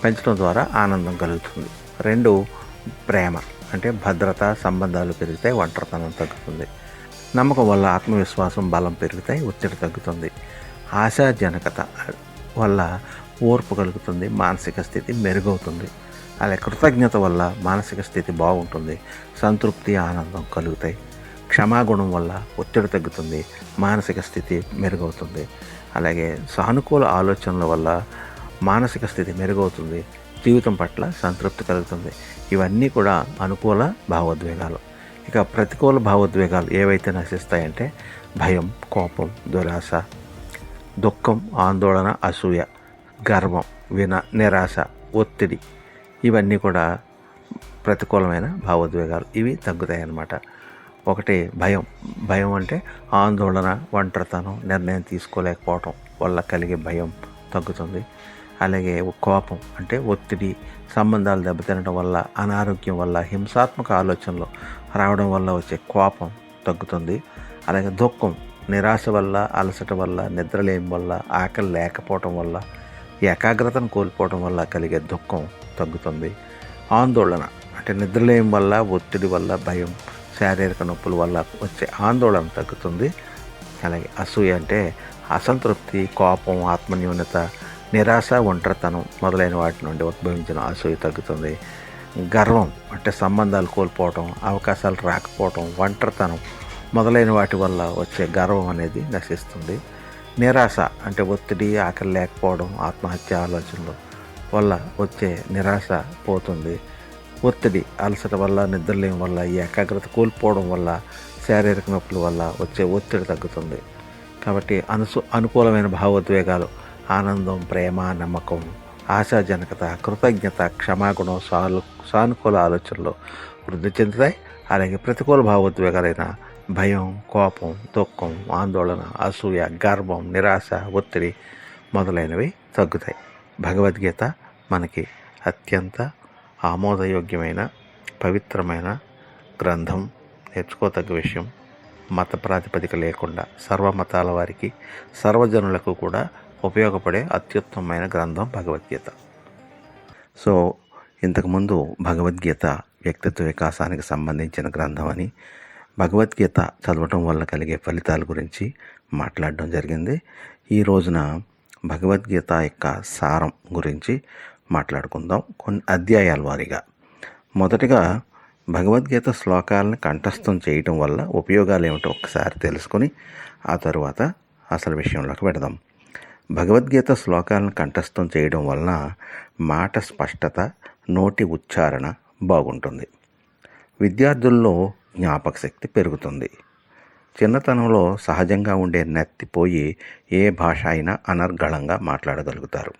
పెంచడం ద్వారా ఆనందం కలుగుతుంది. 2 ప్రేమ. అంటే భద్రత, సంబంధాలు పెరుగుతాయి, ఒంటరితనం తగ్గుతుంది. నమ్మకం వల్ల ఆత్మవిశ్వాసం, బలం పెరుగుతాయి, ఒత్తిడి తగ్గుతుంది. ఆశాజనకత వల్ల ఓర్పు కలుగుతుంది, మానసిక స్థితి మెరుగవుతుంది. అలాగే కృతజ్ఞత వల్ల మానసిక స్థితి బాగుంటుంది, సంతృప్తి, ఆనందం కలుగుతాయి. క్షమాగుణం వల్ల ఒత్తిడి తగ్గుతుంది, మానసిక స్థితి మెరుగవుతుంది. అలాగే సానుకూల ఆలోచనల వల్ల మానసిక స్థితి మెరుగవుతుంది, జీవితం పట్ల సంతృప్తి కలుగుతుంది. ఇవన్నీ కూడా అనుకూల భావోద్వేగాలు. ఇక ప్రతికూల భావోద్వేగాలు ఏవైతే నశిస్తాయంటే భయం, కోపం, దురాశ, దుఃఖం, ఆందోళన, అసూయ, గర్వం, నిరాశ, ఒత్తిడి, ఇవన్నీ కూడా ప్రతికూలమైన భావోద్వేగాలు. ఇవి తగ్గుతాయి అన్నమాట. ఒకటి భయం. భయం అంటే ఆందోళన, ఒంటరితనం, నిర్ణయం తీసుకోలేకపోవటం వల్ల కలిగే భయం తగ్గుతుంది. అలాగే కోపం అంటే ఒత్తిడి, సంబంధాలు దెబ్బతినడం వల్ల, అనారోగ్యం వల్ల, హింసాత్మక ఆలోచనలు రావడం వల్ల వచ్చే కోపం తగ్గుతుంది. అలాగే దుఃఖం, నిరాశ వల్ల, అలసట వల్ల, నిద్రలేమి వల్ల, ఆకలి లేకపోవటం వల్ల, ఏకాగ్రతను కోల్పోవడం వల్ల కలిగే దుఃఖం తగ్గుతుంది. ఆందోళన అంటే నిద్రలేమి వల్ల, ఒత్తిడి వల్ల, భయం, శారీరక నొప్పుల వల్ల వచ్చే ఆందోళన తగ్గుతుంది. అలాగే అసూయ అంటే అసంతృప్తి, కోపం, ఆత్మన్యూనత, నిరాశ, ఒంటరితనం మొదలైన వాటి నుండి ఉద్భవించిన అసూయ తగ్గుతుంది. గర్వం అంటే సంబంధాలు కోల్పోవటం, అవకాశాలు రాకపోవటం, ఒంటరితనం మొదలైన వాటి వల్ల వచ్చే గర్వం అనేది నశిస్తుంది. నిరాశ అంటే ఒత్తిడి, ఆకలి లేకపోవడం, ఆత్మహత్య ఆలోచనలు వల్ల వచ్చే నిరాశ పోతుంది. ఒత్తిడి, అలసట వల్ల, నిద్రలేని వల్ల, ఏకాగ్రత కోల్పోవడం వల్ల, శారీరక నొప్పుల వల్ల వచ్చే ఒత్తిడి తగ్గుతుంది. కాబట్టి అనుకూలమైన భావోద్వేగాలు ఆనందం, ప్రేమ, నమ్మకం, ఆశాజనకత, కృతజ్ఞత, క్షమాగుణం, సానుకూల ఆలోచనలు వృద్ధి చెందుతాయి. అలాగే ప్రతికూల భావోద్వేగాలైన భయం, కోపం, దుఃఖం, ఆందోళన, అసూయ, గర్వం, నిరాశ, ఒత్తిడి మొదలైనవి తగ్గుతాయి. భగవద్గీత మనకి అత్యంత ఆమోదయోగ్యమైన, పవిత్రమైన గ్రంథం. నేర్చుకోదగ్గ విషయం. మత ప్రాతిపదిక లేకుండా సర్వమతాల వారికి, సర్వజనులకు కూడా ఉపయోగపడే అత్యుత్తమమైన గ్రంథం భగవద్గీత. సో ఇంతకుముందు భగవద్గీత వ్యక్తిత్వ వికాసానికి సంబంధించిన గ్రంథం అని, భగవద్గీత చదవటం వల్ల కలిగే ఫలితాల గురించి మాట్లాడడం జరిగింది. ఈ రోజున భగవద్గీత యొక్క సారం గురించి మాట్లాడుకుందాం, కొన్ని అధ్యాయాల వారీగా. మొదటిగా భగవద్గీత శ్లోకాలను కంఠస్థం చేయటం వల్ల ఉపయోగాలు ఏమిటో ఒకసారి తెలుసుకొని ఆ తరువాత అసలు విషయంలోకి పెడదాం. భగవద్గీత శ్లోకాలను కంఠస్థం చేయడం వలన మాట స్పష్టత, నోటి ఉచ్చారణ బాగుంటుంది. విద్యార్థుల్లో జ్ఞాపక శక్తి పెరుగుతుంది. చిన్నతనంలో సహజంగా ఉండే నెత్తిపోయి ఏ భాష అయినా అనర్గళంగా మాట్లాడగలుగుతారు.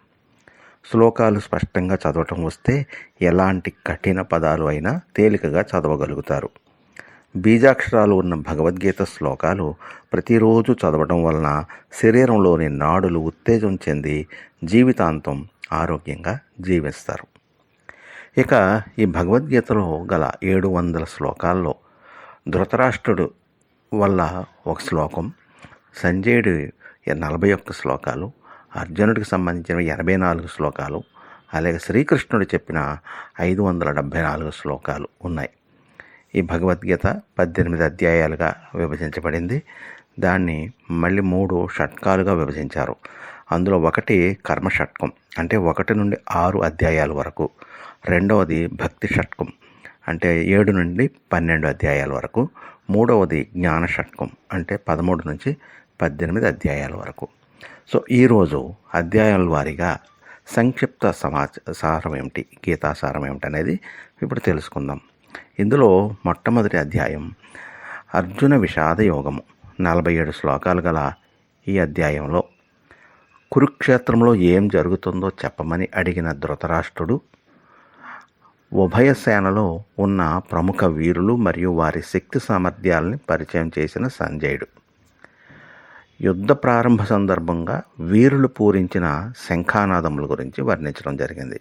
శ్లోకాలు స్పష్టంగా చదవటం వస్తే ఎలాంటి కఠిన పదాలు అయినా తేలికగా చదవగలుగుతారు. బీజాక్షరాలు ఉన్న భగవద్గీత శ్లోకాలు ప్రతిరోజు చదవడం వలన శరీరంలోని నాడులు ఉత్తేజం చెంది జీవితాంతం ఆరోగ్యంగా జీవిస్తారు. ఇక ఈ భగవద్గీతలో గల 700 శ్లోకాల్లో ధృతరాష్ట్రుడు వల్ల ఒక శ్లోకం, సంజయుడు 41 శ్లోకాలు, అర్జునుడికి సంబంధించిన 84 శ్లోకాలు, అలాగే శ్రీకృష్ణుడు చెప్పిన 574 శ్లోకాలు ఉన్నాయి. ఈ భగవద్గీత 18 అధ్యాయాలుగా విభజించబడింది. దాన్ని మళ్ళీ 3 షట్కాలుగా విభజించారు. అందులో ఒకటి కర్మ షట్కం, అంటే 1 నుండి 6 అధ్యాయాల వరకు. రెండవది భక్తి షట్కం, అంటే 7 నుండి 12 అధ్యాయాల వరకు. మూడవది జ్ఞాన షట్కం, అంటే 13 నుంచి 18 అధ్యాయాల వరకు. సో ఈరోజు అధ్యాయాల వారీగా సంక్షిప్త సారం ఏమిటి, గీతాసారం ఏమిటి అనేది ఇప్పుడు తెలుసుకుందాం. ఇందులో మొట్టమొదటి అధ్యాయం అర్జున విషాద యోగము. 47 శ్లోకాలు గల ఈ అధ్యాయంలో కురుక్షేత్రంలో ఏం జరుగుతుందో చెప్పమని అడిగిన ధృతరాష్ట్రుడు, ఉభయ సేనలో ఉన్న ప్రముఖ వీరులు మరియు వారి శక్తి సామర్థ్యాలని పరిచయం చేసిన సంజయుడు, యుద్ధ ప్రారంభ సందర్భంగా వీరులు పూరించిన శంఖానాదముల గురించి వర్ణించడం జరిగింది.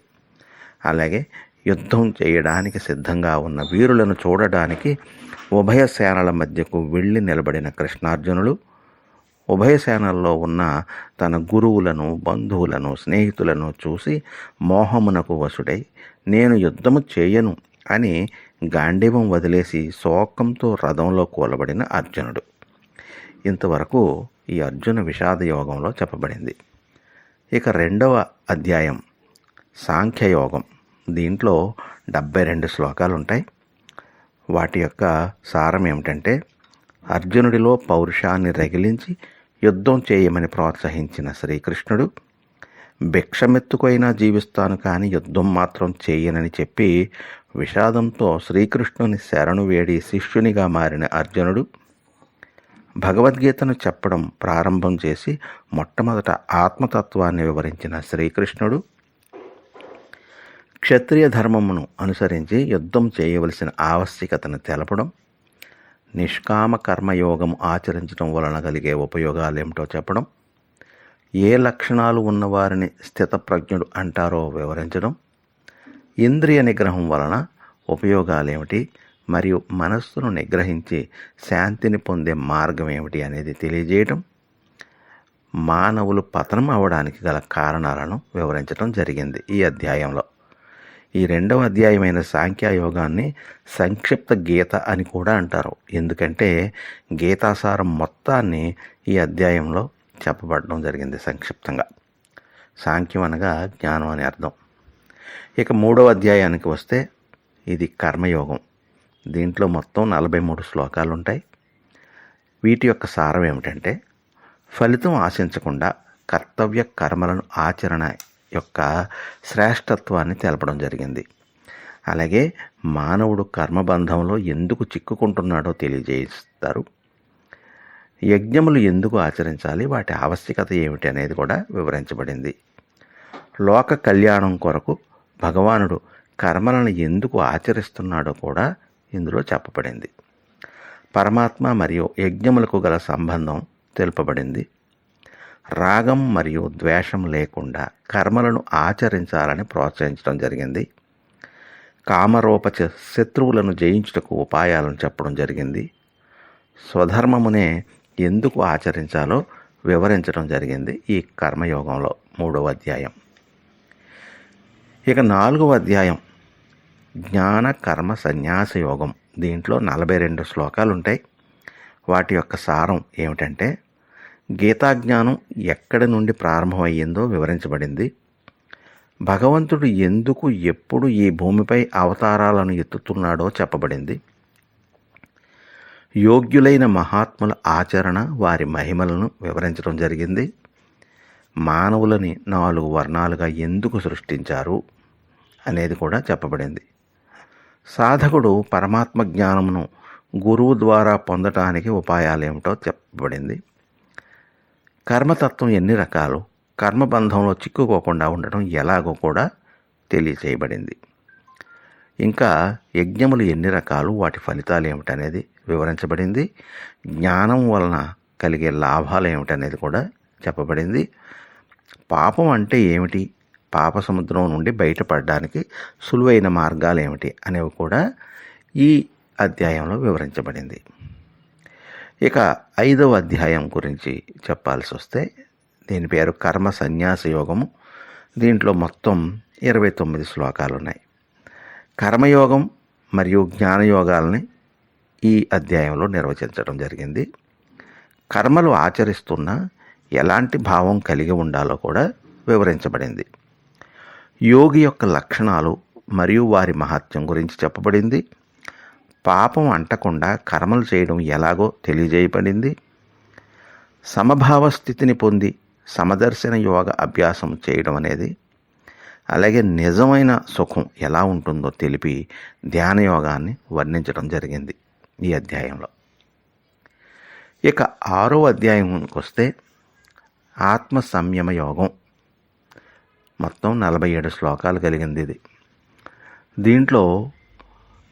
అలాగే యుద్ధం చేయడానికి సిద్ధంగా ఉన్న వీరులను చూడడానికి ఉభయ సేనల మధ్యకు వెళ్ళి నిలబడిన కృష్ణార్జునులు, ఉభయ సేనల్లో ఉన్న తన గురువులను, బంధువులను, స్నేహితులను చూసి మోహమునకు వశుడై నేను యుద్ధము చేయను అని గాంధీవం వదిలేసి శోకంతో రథంలో కూలబడిన అర్జునుడు. ఇంతవరకు ఈ అర్జున విషాద యోగంలో చెప్పబడింది. ఇక రెండవ అధ్యాయం సాంఖ్యయోగం. దీంట్లో 72 శ్లోకాలు ఉంటాయి. వాటి యొక్క సారం ఏమిటంటే, అర్జునుడిలో పౌరుషాన్ని రగిలించి యుద్ధం చేయమని ప్రోత్సహించిన శ్రీకృష్ణుడు, భిక్షమెత్తుకైనా జీవిస్తాను కానీ యుద్ధం మాత్రం చేయనని చెప్పి విషాదంతో శ్రీకృష్ణుని శరణు వేడి శిష్యునిగా మారిన అర్జునుడు, భగవద్గీతను చెప్పడం ప్రారంభం చేసి మొట్టమొదట ఆత్మతత్వాన్ని వివరించిన శ్రీకృష్ణుడు, క్షత్రియ ధర్మమును అనుసరించి యుద్ధం చేయవలసిన ఆవశ్యకతను తెలపడం, నిష్కామ కర్మయోగం ఆచరించడం వలన కలిగే ఉపయోగాలు ఏమిటో చెప్పడం, ఏ లక్షణాలు ఉన్నవారిని స్థితప్రజ్ఞుడు అంటారో వివరించడం, ఇంద్రియ నిగ్రహం వలన ఉపయోగాలేమిటి మరియు మనస్సును నిగ్రహించి శాంతిని పొందే మార్గం ఏమిటి అనేది తెలియజేయడం, మానవులు పతనం అవ్వడానికి గల కారణాలను వివరించడం జరిగింది ఈ అధ్యాయంలో. ఈ రెండవ అధ్యాయమైన సాంఖ్యయోగాన్ని సంక్షిప్త గీత అని కూడా అంటారు. ఎందుకంటే గీతాసారం మొత్తాన్ని ఈ అధ్యాయంలో చెప్పబడడం జరిగింది సంక్షిప్తంగా. సాంఖ్యం అనగా జ్ఞానం అని అర్థం. ఇక మూడవ అధ్యాయానికి వస్తే ఇది కర్మయోగం. దీంట్లో మొత్తం 43 శ్లోకాలు ఉంటాయి. వీటి యొక్క సారం ఏమిటంటే, ఫలితం ఆశించకుండా కర్తవ్య కర్మలను ఆచరణ యొక్క శ్రేష్టత్వాన్ని తెలపడం జరిగింది. అలాగే మానవుడు కర్మబంధంలో ఎందుకు చిక్కుకుంటున్నాడో తెలియజేస్తారు. యజ్ఞములు ఎందుకు ఆచరించాలి, వాటి ఆవశ్యకత ఏమిటి అనేది కూడా వివరించబడింది. లోక కళ్యాణం కొరకు భగవానుడు కర్మలను ఎందుకు ఆచరిస్తున్నాడో కూడా ఇందులో చెప్పబడింది. పరమాత్మ మరియు యజ్ఞములకు గల సంబంధం తెలుపబడింది. రాగం మరియు ద్వేషం లేకుండా కర్మలను ఆచరించాలని ప్రోత్సహించడం జరిగింది. కామరూప శత్రువులను జయించుటకు ఉపాయాలను చెప్పడం జరిగింది. స్వధర్మమునే ఎందుకు ఆచరించాలో వివరించడం జరిగింది ఈ కర్మయోగంలో 3వ అధ్యాయం. ఇక 4వ అధ్యాయం జ్ఞాన కర్మ సన్యాస యోగం. దీంట్లో 42 శ్లోకాలు ఉంటాయి. వాటి యొక్క సారం ఏమిటంటే, గీతాజ్ఞానం ఎక్కడి నుండి ప్రారంభమయ్యిందో వివరించబడింది. భగవంతుడు ఎందుకు ఎప్పుడు ఈ భూమిపై అవతారాలను ఎత్తుతున్నాడో చెప్పబడింది. యోగ్యులైన మహాత్ముల ఆచరణ, వారి మహిమలను వివరించడం జరిగింది. మానవులని 4 వర్ణాలుగా ఎందుకు సృష్టించారు అనేది కూడా చెప్పబడింది. సాధకుడు పరమాత్మ జ్ఞానమును గురువు ద్వారా పొందటానికి ఉపాయాలేమిటో చెప్పబడింది. కర్మతత్వం ఎన్ని రకాలు, కర్మబంధంలో చిక్కుకోకుండా ఉండటం ఎలాగో కూడా తెలియచేయబడింది. ఇంకా యజ్ఞములు ఎన్ని రకాలు, వాటి ఫలితాలు ఏమిటనేది వివరించబడింది. జ్ఞానం వలన కలిగే లాభాలు ఏమిటనేది కూడా చెప్పబడింది. పాపం అంటే ఏమిటి, పాప సముద్రం నుండి బయటపడడానికి సులువైన మార్గాలు ఏమిటి అనేవి కూడా ఈ అధ్యాయంలో వివరించబడింది. ఇక 5వ అధ్యాయం గురించి చెప్పాల్సి వస్తే దీని పేరు కర్మ సన్యాస యోగము. దీంట్లో మొత్తం 29 శ్లోకాలు ఉన్నాయి. కర్మయోగం మరియు జ్ఞానయోగాల్ని ఈ అధ్యాయంలో నిర్వచించడం జరిగింది. కర్మలు ఆచరిస్తున్న ఎలాంటి భావం కలిగి ఉండాలో కూడా వివరించబడింది. యోగి యొక్క లక్షణాలు మరియు వారి మహత్యం గురించి చెప్పబడింది. పాపం అంటకుండా కర్మలు చేయడం ఎలాగో తెలియజేయబడింది. సమభావ స్థితిని పొంది సమదర్శన యోగ అభ్యాసం చేయడం అనేది, అలాగే నిజమైన సుఖం ఎలా ఉంటుందో తెలిపి ధ్యాన యోగాన్ని వర్ణించడం జరిగింది ఈ అధ్యాయంలో. ఇక 6వ అధ్యాయంకి వస్తే ఆత్మ సంయమ యోగం. మొత్తం 47 శ్లోకాలు కలిగింది ఇది. దీంట్లో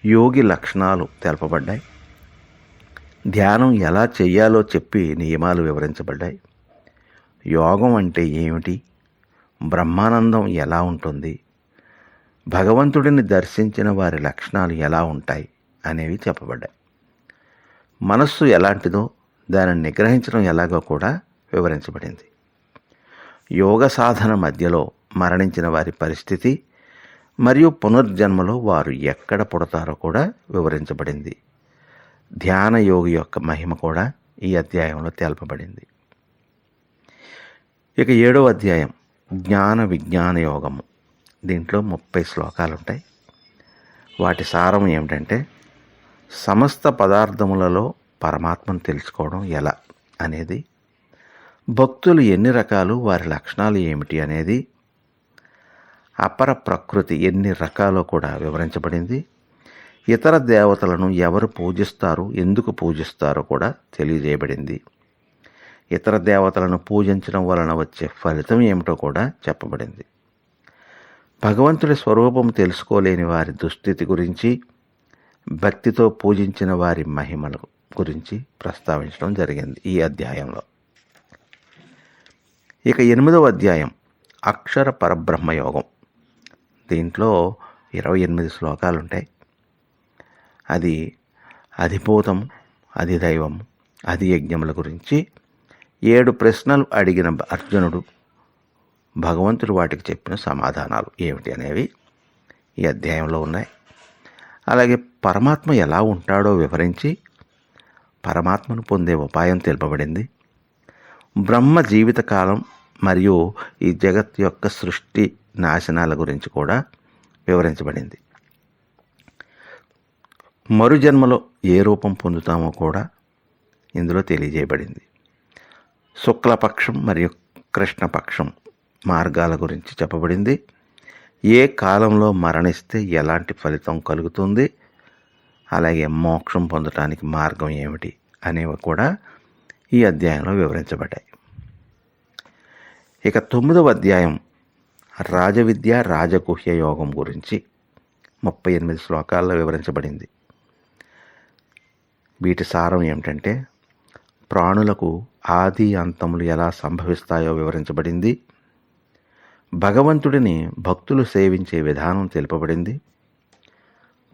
యోగి లక్షణాలు తెలపబడ్డాయి. ధ్యానం ఎలా చెయ్యాలో చెప్పి నియమాలు వివరించబడ్డాయి. యోగం అంటే ఏమిటి, బ్రహ్మానందం ఎలా ఉంటుంది, భగవంతుడిని దర్శించిన వారి లక్షణాలు ఎలా ఉంటాయి అనేవి చెప్పబడ్డాయి. మనస్సు ఎలాంటిదో దానిని నిగ్రహించడం ఎలాగో కూడా వివరించబడింది. యోగ సాధన మధ్యలో మరణించిన వారి పరిస్థితి మరియు పునర్జన్మలో వారు ఎక్కడ పుడతారో కూడా వివరించబడింది. ధ్యాన యోగి యొక్క మహిమ కూడా ఈ అధ్యాయంలో తెలపబడింది. ఇక 7వ అధ్యాయం జ్ఞాన విజ్ఞాన యోగము. దీంట్లో 30 శ్లోకాలు ఉంటాయి. వాటి సారం ఏమిటంటే సమస్త పదార్థములలో పరమాత్మను తెలుసుకోవడం ఎలా అనేది, భక్తులు ఎన్ని రకాలు, వారి లక్షణాలు ఏమిటి అనేది, అపర ప్రకృతి ఎన్ని రకాలో కూడా వివరించబడింది. ఇతర దేవతలను ఎవరు పూజిస్తారు, ఎందుకు పూజిస్తారో కూడా తెలియజేయబడింది. ఇతర దేవతలను పూజించడం వలన వచ్చే ఫలితం ఏమిటో కూడా చెప్పబడింది. భగవంతుడి స్వరూపం తెలుసుకోలేని వారి దుస్థితి గురించి, భక్తితో పూజించిన వారి మహిమల గురించి ప్రస్తావించడం జరిగింది ఈ అధ్యాయంలో. ఇక 8వ అధ్యాయం అక్షర పరబ్రహ్మ యోగం. దీంట్లో 28 శ్లోకాలు ఉంటాయి. అది అధిభూతం, అధిదైవం, అధియజ్ఞముల గురించి 7 ప్రశ్నలు అడిగిన అర్జునుడు భగవంతుడు వాటికి చెప్పిన సమాధానాలు ఏమిటి అనేవి ఈ అధ్యాయంలో ఉన్నాయి. అలాగే పరమాత్మ ఎలా ఉంటాడో వివరించి పరమాత్మను పొందే ఉపాయం తెలుపబడింది. బ్రహ్మ జీవితకాలం మరియు ఈ జగత్ యొక్క సృష్టి నాశనాల గురించి కూడా వివరించబడింది. మరుజన్మలో ఏ రూపం పొందుతామో కూడా ఇందులో తెలియజేయబడింది. శుక్లపక్షం మరియు కృష్ణపక్షం మార్గాల గురించి చెప్పబడింది. ఏ కాలంలో మరణిస్తే ఎలాంటి ఫలితం కలుగుతుంది, అలాగే మోక్షం పొందడానికి మార్గం ఏమిటి అనేవి కూడా ఈ అధ్యాయంలో వివరించబడ్డాయి. ఇక 9వ అధ్యాయం రాజవిద్య రాజగుహ్య యోగం గురించి 38 శ్లోకాల్లో వివరించబడింది. వీటి సారం ఏమిటంటే ప్రాణులకు ఆది అంతములు ఎలా సంభవిస్తాయో వివరించబడింది. భగవంతుడిని భక్తులు సేవించే విధానం తెలుపబడింది.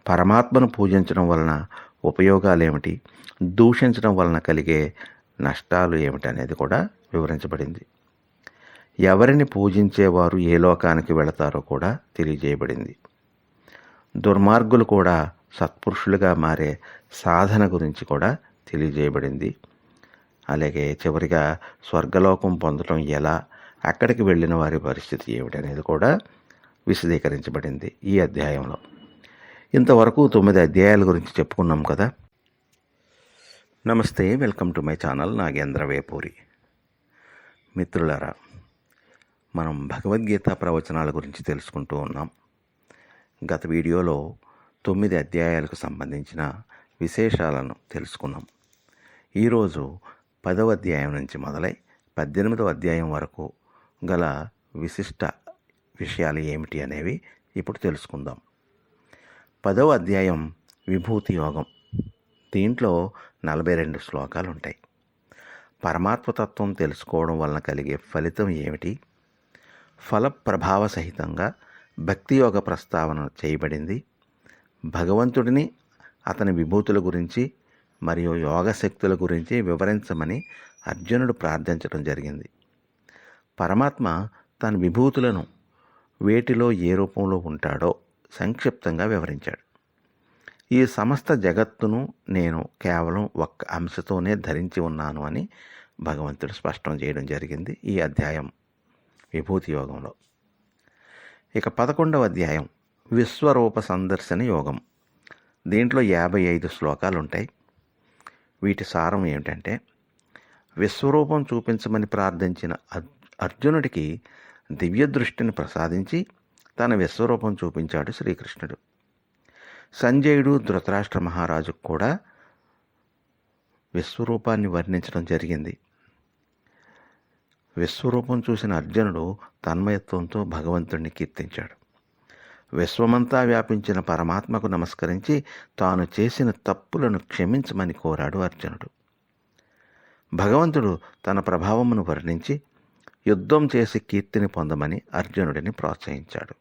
పరమాత్మను పూజించడం వలన ఉపయోగాలేమిటి, దూషించడం వలన కలిగే నష్టాలు ఏమిటి అనేది కూడా వివరించబడింది. ఎవరిని పూజించేవారు ఏ లోకానికి వెళతారో కూడా తెలియజేయబడింది. దుర్మార్గులు కూడా సత్పురుషులుగా మారే సాధన గురించి కూడా తెలియజేయబడింది. అలాగే చివరిగా స్వర్గలోకం పొందడం ఎలా, అక్కడికి వెళ్ళిన వారి పరిస్థితి ఏమిటనేది కూడా విశదీకరించబడింది ఈ అధ్యాయంలో. ఇంతవరకు 9 అధ్యాయాల గురించి చెప్పుకున్నాం కదా. నమస్తే, welcome to my channel Nagendra Vepuri. మిత్రులారా, మనం భగవద్గీత ప్రవచనాల గురించి తెలుసుకుంటూ ఉన్నాం. గత వీడియోలో 9 అధ్యాయాలకు సంబంధించిన విశేషాలను తెలుసుకున్నాం. ఈరోజు 10వ అధ్యాయం నుంచి మొదలై 18వ అధ్యాయం వరకు గల విశిష్ట విషయాలు ఏమిటి అనేవి ఇప్పుడు తెలుసుకుందాం. 10వ అధ్యాయం విభూతి యోగం. దీంట్లో 42 శ్లోకాలు ఉంటాయి. పరమాత్మతత్వం తెలుసుకోవడం వలన కలిగే ఫలితం ఏమిటి, ఫల ప్రభావ సహితంగా భక్తి యోగ ప్రస్తావన చేయబడింది. భగవంతుడిని, అతని విభూతుల గురించి మరియు యోగ శక్తుల గురించి వివరించమని అర్జునుడు ప్రార్థించడం జరిగింది. పరమాత్మ తన విభూతులను వేటిలో ఏ రూపంలో ఉంటాడో సంక్షిప్తంగా వివరించాడు. ఈ సమస్త జగత్తును నేను కేవలం ఒక్క అంశతోనే ధరించి ఉన్నాను అని భగవంతుడు స్పష్టం చేయడం జరిగింది ఈ అధ్యాయం విభూతి యోగంలో. ఇక 11వ అధ్యాయం విశ్వరూప సందర్శన యోగం. దీంట్లో 55 శ్లోకాలు ఉంటాయి. వీటి సారం ఏమిటంటే, విశ్వరూపం చూపించమని ప్రార్థించిన అర్జునుడికి దివ్య దృష్టిని ప్రసాదించి తన విశ్వరూపం చూపించాడు శ్రీకృష్ణుడు. సంజయుడు ధృతరాష్ట్ర మహారాజుకు కూడా విశ్వరూపాన్ని వర్ణించడం జరిగింది. విశ్వరూపం చూసిన అర్జునుడు తన్మయత్వంతో భగవంతుడిని కీర్తించాడు. విశ్వమంతా వ్యాపించిన పరమాత్మకు నమస్కరించి తాను చేసిన తప్పులను క్షమించమని కోరాడు అర్జునుడు. భగవంతుడు తన ప్రభావమును వర్ణించి యుద్ధం చేసి కీర్తిని పొందమని అర్జునుడిని ప్రోత్సహించాడు.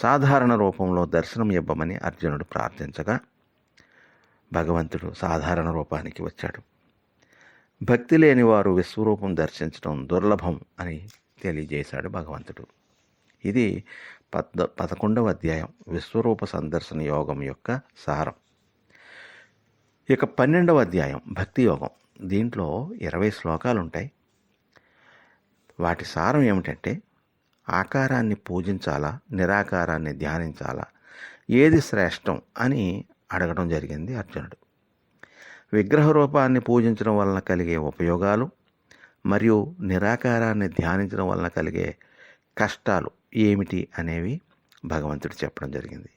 సాధారణ రూపంలో దర్శనం ఇవ్వమని అర్జునుడు ప్రార్థించగా భగవంతుడు సాధారణ రూపానికి వచ్చాడు. భక్తి లేని వారు విశ్వరూపం దర్శించడం దుర్లభం అని తెలియజేశాడు భగవంతుడు. ఇది 11వ అధ్యాయం విశ్వరూప సందర్శన యోగం యొక్క సారం. ఇక 12వ అధ్యాయం భక్తి యోగం. దీంట్లో 20 శ్లోకాలు ఉంటాయి. వాటి సారం ఏమిటంటే, ఆకారాన్ని పూజించాలా, నిరాకారాన్ని ధ్యానించాలా, ఏది శ్రేష్టం అని అడగడం జరిగింది అర్జునుడు. విగ్రహ రూపాన్ని పూజించడం వలన కలిగే ఉపయోగాలు మరియు నిరాకారాన్ని ధ్యానించడం వలన కలిగే కష్టాలు ఏమిటి అనేవి భగవంతుడు చెప్పడం జరిగింది.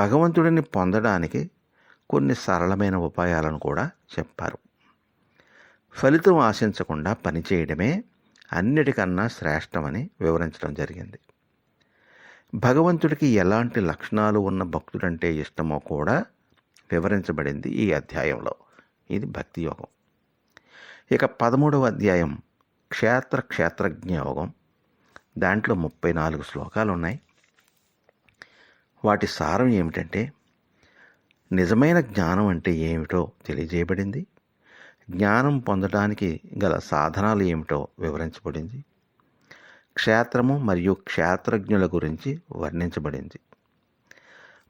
భగవంతుడిని పొందడానికి కొన్ని సరళమైన ఉపాయాలను కూడా చెప్పారు. ఫలితం ఆశించకుండా పనిచేయడమే అన్నిటికన్నా శ్రేష్టమని వివరించడం జరిగింది. భగవంతుడికి ఎలాంటి లక్షణాలు ఉన్న భక్తుడంటే ఇష్టమో కూడా వివరించబడింది ఈ అధ్యాయంలో. ఇది భక్తి యోగం. ఇక 13వ అధ్యాయం క్షేత్రజ్ఞ యోగం. దాంట్లో 34 శ్లోకాలు ఉన్నాయి. వాటి సారం ఏమిటంటే, నిజమైన జ్ఞానం అంటే ఏమిటో తెలియజేయబడింది. జ్ఞానం పొందడానికి గల సాధనాలు ఏమిటో వివరించబడింది. క్షేత్రము మరియు క్షేత్రజ్ఞుల గురించి వర్ణించబడింది.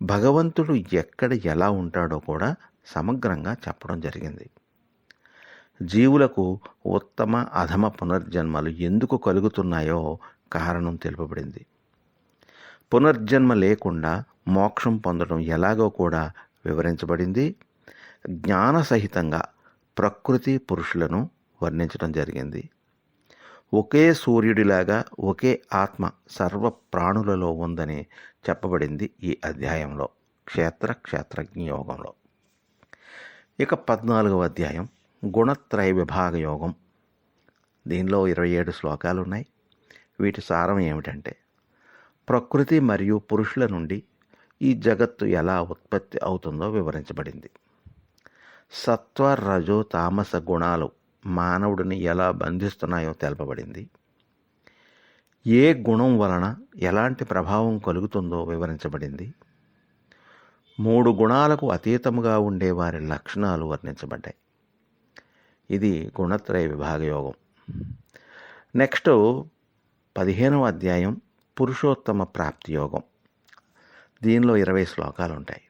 భగవంతుడు ఎక్కడ ఎలా ఉంటాడో కూడా సమగ్రంగా చెప్పడం జరిగింది. జీవులకు ఉత్తమ అధమ పునర్జన్మలు ఎందుకు కలుగుతున్నాయో కారణం తెలుపబడింది. పునర్జన్మ లేకుండా మోక్షం పొందడం ఎలాగో కూడా వివరించబడింది. జ్ఞాన సహితంగా ప్రకృతి పురుషులను వర్ణించడం జరిగింది. ఒకే సూర్యుడిలాగా ఒకే ఆత్మ సర్వ ప్రాణులలో ఉందని చెప్పబడింది ఈ అధ్యాయంలో క్షేత్రజ్ఞ యోగంలో. ఇక 14వ అధ్యాయం గుణత్రయ విభాగ యోగం. దీనిలో 27 శ్లోకాలు ఉన్నాయి. వీటి సారం ఏమిటంటే, ప్రకృతి మరియు పురుషుల నుండి ఈ జగత్తు ఎలా ఉత్పత్తి అవుతుందో వివరించబడింది. సత్వ రజో తామస గుణాలు మానవుడిని ఎలా బంధిస్తున్నాయో తెలపబడింది. ఏ గుణం వలన ఎలాంటి ప్రభావం కలుగుతుందో వివరించబడింది. 3 గుణాలకు అతీతముగా ఉండే వారి లక్షణాలు వర్ణించబడ్డాయి. ఇది గుణత్రయ విభాగ యోగం. నెక్స్ట్ 15వ అధ్యాయం పురుషోత్తమ ప్రాప్తి యోగం. దీనిలో 20 శ్లోకాలు ఉంటాయి.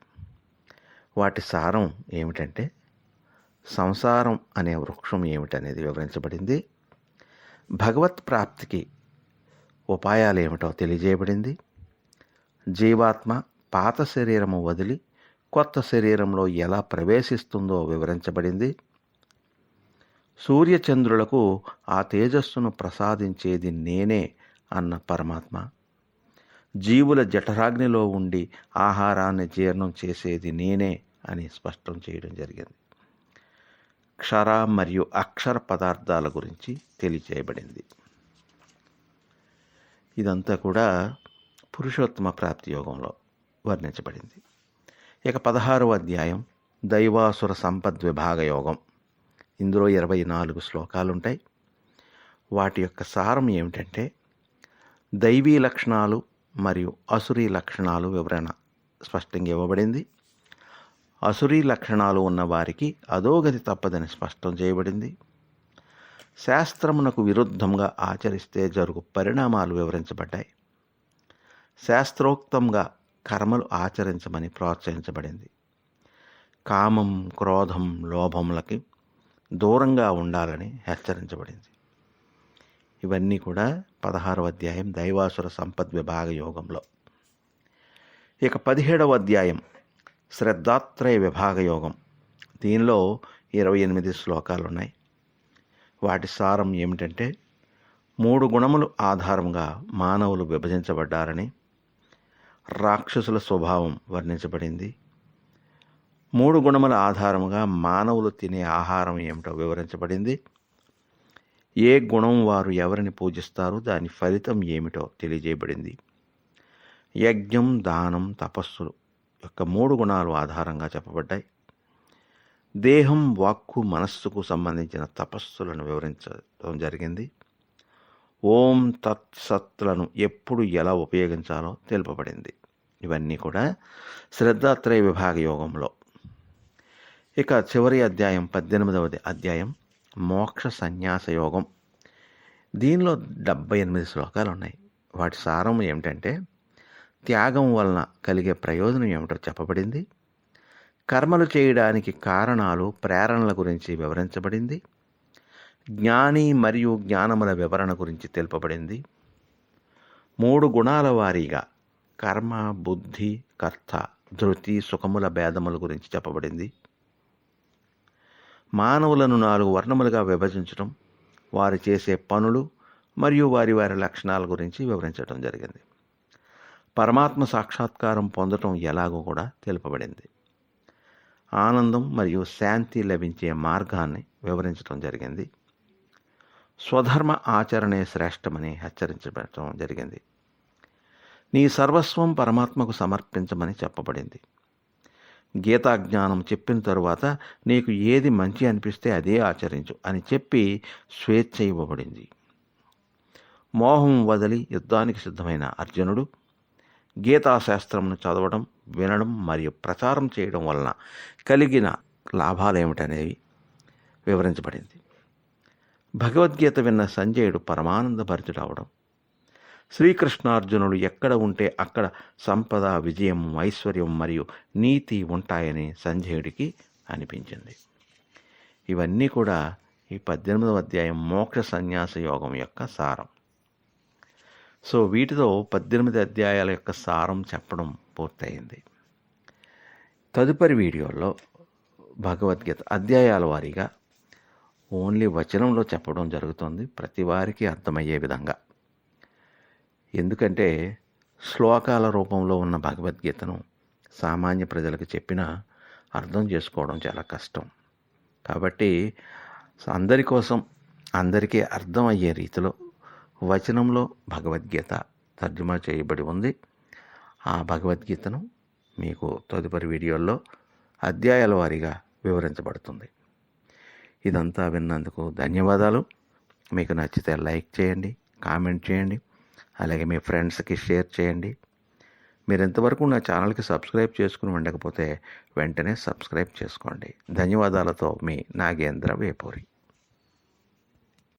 వాటి సారం ఏమిటంటే, సంసారం అనే వృక్షం ఏమిటనేది వివరించబడింది. భగవత్ ప్రాప్తికి ఉపాయాలు ఏమిటో తెలియజేయబడింది. జీవాత్మ పాత శరీరము వదిలి కొత్త శరీరంలో ఎలా ప్రవేశిస్తుందో వివరించబడింది. సూర్యచంద్రులకు ఆ తేజస్సును ప్రసాదించేది నేనే అన్న పరమాత్మ జీవుల జఠరాగ్నిలో ఉండి ఆహారాన్ని జీర్ణం చేసేది నేనే అని స్పష్టం చేయడం జరిగింది. క్షర మరియు అక్షర పదార్థాల గురించి తెలియజేయబడింది. ఇదంతా కూడా పురుషోత్తమ ప్రాప్తి యోగంలో వర్ణించబడింది. ఇక 16వ అధ్యాయం దైవాసుర సంపద్విభాగ యోగం. ఇందులో 24 శ్లోకాలు ఉంటాయి. వాటి యొక్క సారం ఏమిటంటే, దైవీ లక్షణాలు మరియు అసురీ లక్షణాలు వివరణ స్పష్టంగా ఇవ్వబడింది. అసురీ లక్షణాలు ఉన్న వారికి అధోగతి తప్పదని స్పష్టం చేయబడింది. శాస్త్రమునకు విరుద్ధంగా ఆచరిస్తే జరుగు పరిణామాలు వివరించబడ్డాయి. శాస్త్రోక్తంగా కర్మలు ఆచరించమని ప్రోత్సహించబడింది. కామం, క్రోధం, లోభములకి దూరంగా ఉండాలని హెచ్చరించబడింది. ఇవన్నీ కూడా 16వ అధ్యాయం దైవాసుర సంపద్ విభాగ యోగంలో. ఇక 17వ అధ్యాయం శ్రద్ధాత్రయ విభాగ యోగం. దీనిలో 28 శ్లోకాలు ఉన్నాయి. వాటి సారం ఏమిటంటే 3 గుణములు ఆధారంగా మానవులు విభజించబడ్డారని, రాక్షసుల స్వభావం వర్ణించబడింది. 3 గుణముల ఆధారముగా మానవులు తినే ఆహారం ఏమిటో వివరించబడింది. ఏ గుణం వారు ఎవరిని పూజిస్తారో దాని ఫలితం ఏమిటో తెలియజేయబడింది. యజ్ఞం, దానం, తపస్సులు యొక్క 3 గుణాలు ఆధారంగా చెప్పబడ్డాయి. దేహం, వాక్కు, మనస్సుకు సంబంధించిన తపస్సులను వివరించడం జరిగింది. ఓం తత్ సత్లను ఎప్పుడు ఎలా ఉపయోగించాలో తెలుపబడింది. ఇవన్నీ కూడా శ్రద్ధాత్రయ విభాగ యోగంలో. ఇక చివరి అధ్యాయం 18వ అధ్యాయం మోక్ష సన్యాస యోగం. దీనిలో 78 శ్లోకాలు ఉన్నాయి. వాటి సారం ఏమిటంటే త్యాగం వలన కలిగే ప్రయోజనం ఏమిటో చెప్పబడింది. కర్మలు చేయడానికి కారణాలు, ప్రేరణల గురించి వివరించబడింది. జ్ఞాని మరియు జ్ఞానముల వివరణ గురించి తెలుపబడింది. 3 గుణాల వారీగా కర్మ, బుద్ధి, కర్త, ధృతి, సుఖముల భేదముల గురించి చెప్పబడింది. మానవులను 4 వర్ణములుగా విభజించడం, వారు చేసే పనులు మరియు వారి లక్షణాల గురించి వివరించడం జరిగింది. పరమాత్మ సాక్షాత్కారం పొందటం ఎలాగో కూడా తెలుపబడింది. ఆనందం మరియు శాంతి లభించే మార్గాన్ని వివరించడం జరిగింది. స్వధర్మ ఆచరణే శ్రేష్టమని హెచ్చరించబడటం జరిగింది. నీ సర్వస్వం పరమాత్మకు సమర్పించమని చెప్పబడింది. గీతాజ్ఞానం చెప్పిన తరువాత నీకు ఏది మంచి అనిపిస్తే అదే ఆచరించు అని చెప్పి స్వేచ్ఛ ఇవ్వబడింది. మోహం వదిలి యుద్ధానికి సిద్ధమైన అర్జునుడు గీతాశాస్త్రంను చదవడం, వినడం మరియు ప్రచారం చేయడం వలన కలిగిన లాభాలేమిటనేవి వివరించబడింది. భగవద్గీత విన్న సంజయుడు పరమానందభరితుడవడం, శ్రీకృష్ణార్జునుడు ఎక్కడ ఉంటే అక్కడ సంపద, విజయం, ఐశ్వర్యం మరియు నీతి ఉంటాయని సంజయుడికి అనిపించింది. ఇవన్నీ కూడా ఈ 18వ అధ్యాయం మోక్ష సన్యాస యోగం యొక్క సారం. సో వీటితో 18 అధ్యాయాల యొక్క సారం చెప్పడం పూర్తయింది. తదుపరి వీడియోలో భగవద్గీత అధ్యాయాల వారీగా ఓన్లీ వచనంలో చెప్పడం జరుగుతుంది, ప్రతి వారికి అర్థమయ్యే విధంగా. ఎందుకంటే శ్లోకాల రూపంలో ఉన్న భగవద్గీతను సామాన్య ప్రజలకు చెప్పినా అర్థం చేసుకోవడం చాలా కష్టం. కాబట్టి అందరి కోసం, అందరికీ అర్థమయ్యే రీతిలో వచనంలో భగవద్గీత తర్జుమా చేయబడి ఉంది. ఆ భగవద్గీతను మీకు తదుపరి వీడియోల్లో అధ్యాయాల వారీగా వివరించబడుతుంది. ఇదంతా విన్నందుకు ధన్యవాదాలు. మీకు నచ్చితే లైక్ చేయండి, కామెంట్ చేయండి, అలాగే మీ ఫ్రెండ్స్కి షేర్ చేయండి. మీరు ఇంతవరకు నా ఛానల్కి సబ్స్క్రైబ్ చేసుకుని ఉండకపోతే వెంటనే సబ్స్క్రైబ్ చేసుకోండి. ధన్యవాదాలతో మీ నాగేంద్ర వేపూరి.